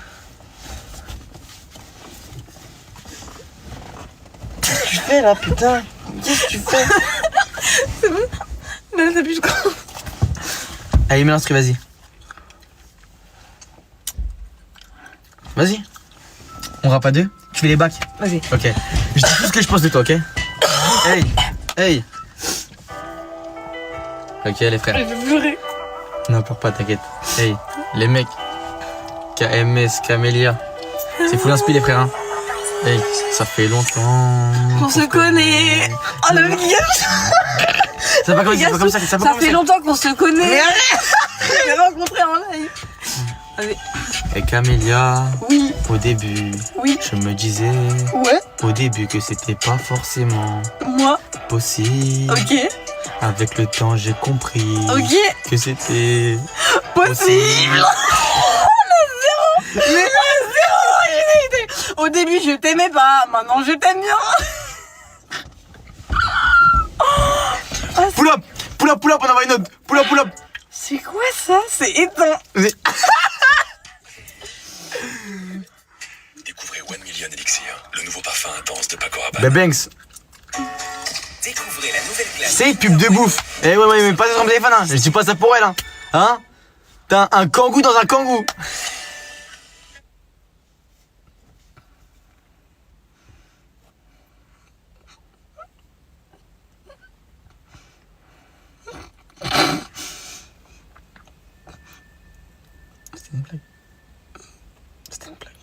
Speaker 2: Qu'est-ce que tu fais là, putain? Qu'est-ce que tu fais?
Speaker 1: Mais t'as plus de quoi.
Speaker 2: Allez, mets l'instru, vas-y. Vas-y. On rappe à deux? Tu fais les bacs?
Speaker 1: Vas-y.
Speaker 2: Ok. Je dis tout ce que je pense de toi, ok? Hey, hey. Ok, les frères.
Speaker 1: Je vais pleurer.
Speaker 2: Non, pleure pas, t'inquiète. Hey, les mecs. KMS, Camélia. C'est full inspi, les frères, hein. Hey, ça fait longtemps.
Speaker 1: On se connaît. Oh le gars.
Speaker 2: Ça va comme ça, ça va comme ça.
Speaker 1: Ça fait longtemps qu'on se connaît. Je l'ai rencontré en live. Vas-y.
Speaker 2: Et Camélia,
Speaker 1: Oui.
Speaker 2: au début,
Speaker 1: Oui.
Speaker 2: je me disais
Speaker 1: Ouais.
Speaker 2: au début que c'était pas forcément
Speaker 1: Moi.
Speaker 2: possible.
Speaker 1: Ok.
Speaker 2: Avec le temps, j'ai compris
Speaker 1: Ok.
Speaker 2: que c'était
Speaker 1: Possible. Mais au début, je t'aimais pas. Maintenant, je t'aime bien.
Speaker 2: Pull up, pull up, pull up, on envoie une autre. Pull up, pull up.
Speaker 1: C'est quoi ça? C'est éteint.
Speaker 2: Mais-
Speaker 7: Découvrez 1 Million Elixir, le nouveau parfum intense de Paco Rabanne.
Speaker 2: Bah Banks,
Speaker 7: Découvrez la nouvelle glace.
Speaker 2: c'est pub de bouffe. Eh ouais, mais pas sur mon téléphone, hein. Je dis pas ça pour elle, hein. Hein? T'as un kangou dans un kangou. C'était une blague. C'était une blague.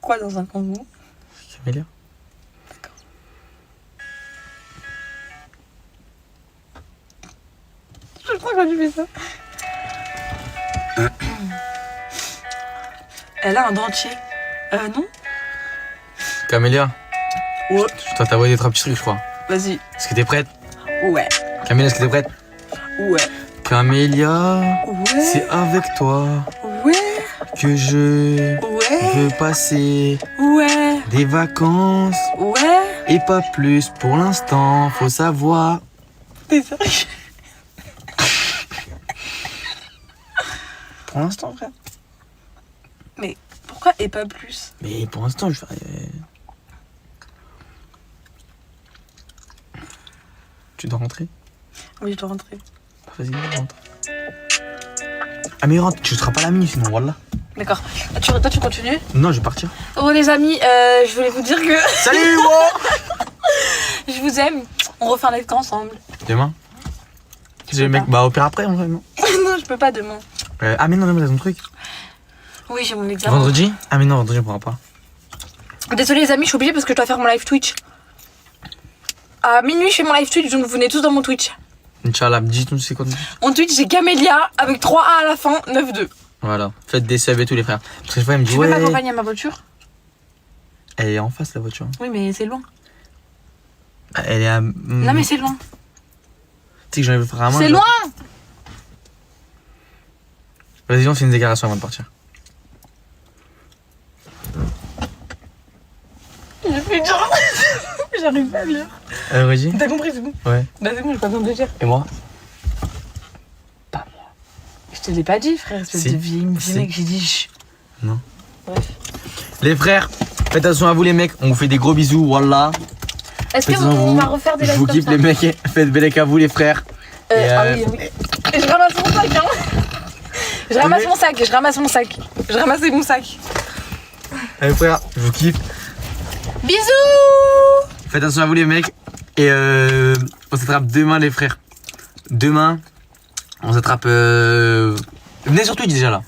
Speaker 1: Quoi dans un kangou?
Speaker 2: Camélia.
Speaker 1: Je crois que tu fais ça. Elle a un dentier. Non?
Speaker 2: Camélia,
Speaker 1: Ouais.
Speaker 2: je dois t'envoyer des trois petits trucs, je crois.
Speaker 1: Vas-y.
Speaker 2: Est-ce que t'es prête?
Speaker 1: Ouais.
Speaker 2: Camélia, est-ce que t'es prête?
Speaker 1: Ouais.
Speaker 2: Camélia,
Speaker 1: Ouais.
Speaker 2: c'est avec toi
Speaker 1: Ouais.
Speaker 2: que je
Speaker 1: Ouais.
Speaker 2: veux passer
Speaker 1: Ouais.
Speaker 2: des vacances
Speaker 1: Ouais.
Speaker 2: et pas plus pour l'instant, faut savoir.
Speaker 1: T'es sérieux?
Speaker 2: Pour l'instant, frère.
Speaker 1: Mais pourquoi et pas plus?
Speaker 2: Mais pour l'instant, je vais. Tu dois rentrer?
Speaker 1: Oui, je dois rentrer.
Speaker 2: Vas-y, rentre. Ah, mais rentre, tu seras pas la minute sinon, voilà.
Speaker 1: D'accord. Toi, tu continues?
Speaker 2: Non, je vais partir.
Speaker 1: Bon, les amis, je voulais vous dire que
Speaker 2: Salut, wow.
Speaker 1: je vous aime. On refait un live ensemble.
Speaker 2: Demain?
Speaker 1: Je
Speaker 2: J'ai le
Speaker 1: peux
Speaker 2: mec,
Speaker 1: pas.
Speaker 2: bah, au pire après, en vrai, non.
Speaker 1: Non, je peux pas demain.
Speaker 2: Ah, mais non, t'as ton truc.
Speaker 1: Oui, j'ai mon examen.
Speaker 2: Vendredi? Ah, mais non, vendredi, on pourra pas.
Speaker 1: Désolée, les amis, je suis obligée parce que je dois faire mon live Twitch. À minuit, je fais mon live Twitch, donc vous venez tous dans mon Twitch.
Speaker 2: Inch'Allah, dis-nous, c'est quoi ton truc?
Speaker 1: Mon Twitch, c'est Camélia avec 3A à la fin, 9-2.
Speaker 2: Voilà, faites des subs et tout, les frères. Parce que je vois, elle me dit,
Speaker 1: Tu peux
Speaker 2: ouais.
Speaker 1: m'accompagner à ma voiture?
Speaker 2: Elle est en face, la voiture.
Speaker 1: Oui, mais c'est loin.
Speaker 2: Elle est à.
Speaker 1: Non, mais c'est loin.
Speaker 2: Tu sais que j'en ai le frère à moi.
Speaker 1: C'est
Speaker 2: je-
Speaker 1: loin!
Speaker 2: Vas-y, on fait une déclaration avant de partir.
Speaker 1: J'arrive pas à lire.
Speaker 2: Vas-y.
Speaker 1: T'as compris, c'est bon?
Speaker 2: Ouais.
Speaker 1: Bah, c'est bon, j'ai pas besoin de le dire.
Speaker 2: Et moi?
Speaker 1: Pas moi. Je te l'ai pas dit, frère, espèce
Speaker 2: Si.
Speaker 1: de vieille
Speaker 2: Si.
Speaker 1: mec, j'ai dit chut.
Speaker 2: Non.
Speaker 1: Bref.
Speaker 2: Les frères, faites attention à vous, les mecs. On vous fait des gros bisous, wallah.
Speaker 1: Est-ce
Speaker 2: Faites attention à
Speaker 1: qu'on
Speaker 2: vous.
Speaker 1: va refaire des
Speaker 2: Je
Speaker 1: lives
Speaker 2: vous
Speaker 1: comme
Speaker 2: kiffe,
Speaker 1: ça?
Speaker 2: les mecs. Faites bellec à vous, les frères. Et,
Speaker 1: Ah oui, oui. Et je ramasse mon sac, hein. Je ramasse mon sac, je ramasse mon sac. Je ramassais mon sac.
Speaker 2: Les frères, je vous kiffe.
Speaker 1: Bisous!
Speaker 2: Faites attention à vous, les mecs. Et on s'attrape demain, les frères. Demain, on s'attrape. Venez sur Twitch déjà là.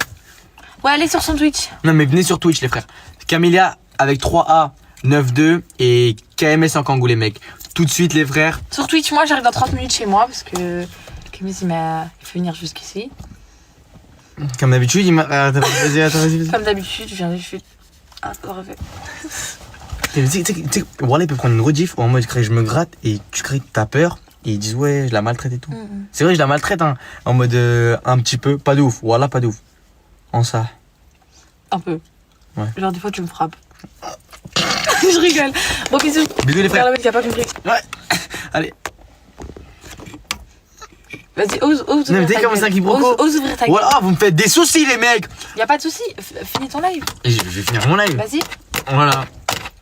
Speaker 1: Ouais, allez sur son Twitch.
Speaker 2: Non, mais venez sur Twitch, les frères. Camélia avec 3A, 9-2 et KMS en kangou, les mecs. Tout de suite, les frères.
Speaker 1: Sur Twitch, moi j'arrive dans 30 minutes chez moi parce que Kémis il m'a fait venir jusqu'ici.
Speaker 2: Comme d'habitude, il m'a. Vas-y.
Speaker 1: Comme d'habitude, je viens juste. Ah, ça refait.
Speaker 2: Tu sais, Wallah, il peut prendre une rediff en mode je me gratte et tu crées t'as peur et ils disent ouais, je la maltraite et tout. C'est vrai, je la maltraite, hein, en mode un petit peu, pas de ouf. Wallah, pas de ouf. En ça.
Speaker 1: Un peu.
Speaker 2: Ouais.
Speaker 1: Genre des fois tu me frappes. Je rigole. Bon, bisous.
Speaker 2: Bisous, les
Speaker 1: Frère,
Speaker 2: frères.
Speaker 1: le mec qui a pas compris.
Speaker 2: Ouais. Allez.
Speaker 1: Vas-y, ose
Speaker 2: Non, mais
Speaker 1: ouvrir
Speaker 2: t'es
Speaker 1: ta
Speaker 2: comme
Speaker 1: gueule.
Speaker 2: ça qui broco.
Speaker 1: Ose ouvrir ta gueule.
Speaker 2: Voilà, vous me faites des soucis, les mecs.
Speaker 1: Y a pas de souci. Finis ton live.
Speaker 2: Et je vais finir mon live.
Speaker 1: Vas-y.
Speaker 2: Voilà.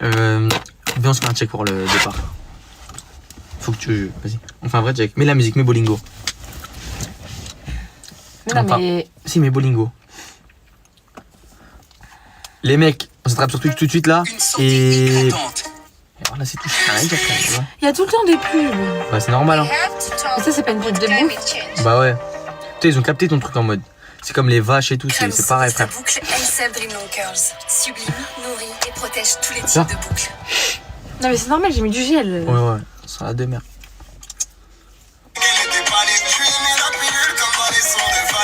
Speaker 2: Viens, on se fait un check pour le départ. Faut que tu. Vas-y. On fait un vrai check. Mets la musique, mets Bolingo.
Speaker 1: Mais non,
Speaker 2: Enfin.
Speaker 1: mais.
Speaker 2: Si, mets Bolingo. Les mecs, On s'attrape sur Twitch tout de suite là.
Speaker 7: Une sortie
Speaker 2: Et
Speaker 7: éclatante.
Speaker 2: voilà, c'est tout. Je sais rien dire quand même, tu vois.
Speaker 1: Il y a tout le temps des pubs.
Speaker 2: Bah, c'est normal, hein.
Speaker 1: Mais ça, c'est pas une pub de bouffe.
Speaker 2: Bah ouais. Tu sais, ils ont capté ton truc en mode. C'est comme les vaches et tout, c'est pareil, frère.
Speaker 8: Boucle ASF Dream Long Curls. Sublime, nourrit et protège tous les
Speaker 2: Ça
Speaker 8: types de boucles.
Speaker 1: Non, mais c'est normal, j'ai mis du gel.
Speaker 2: Ouais, ouais. Ça a des merdes.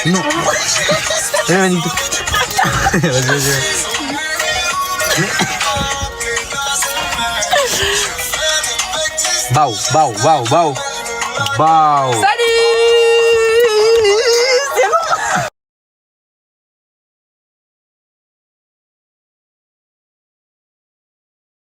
Speaker 2: Non. Eh, Manique. Vas-y, vas-y. Bao, bao, bao, bao. Bao.
Speaker 1: Ça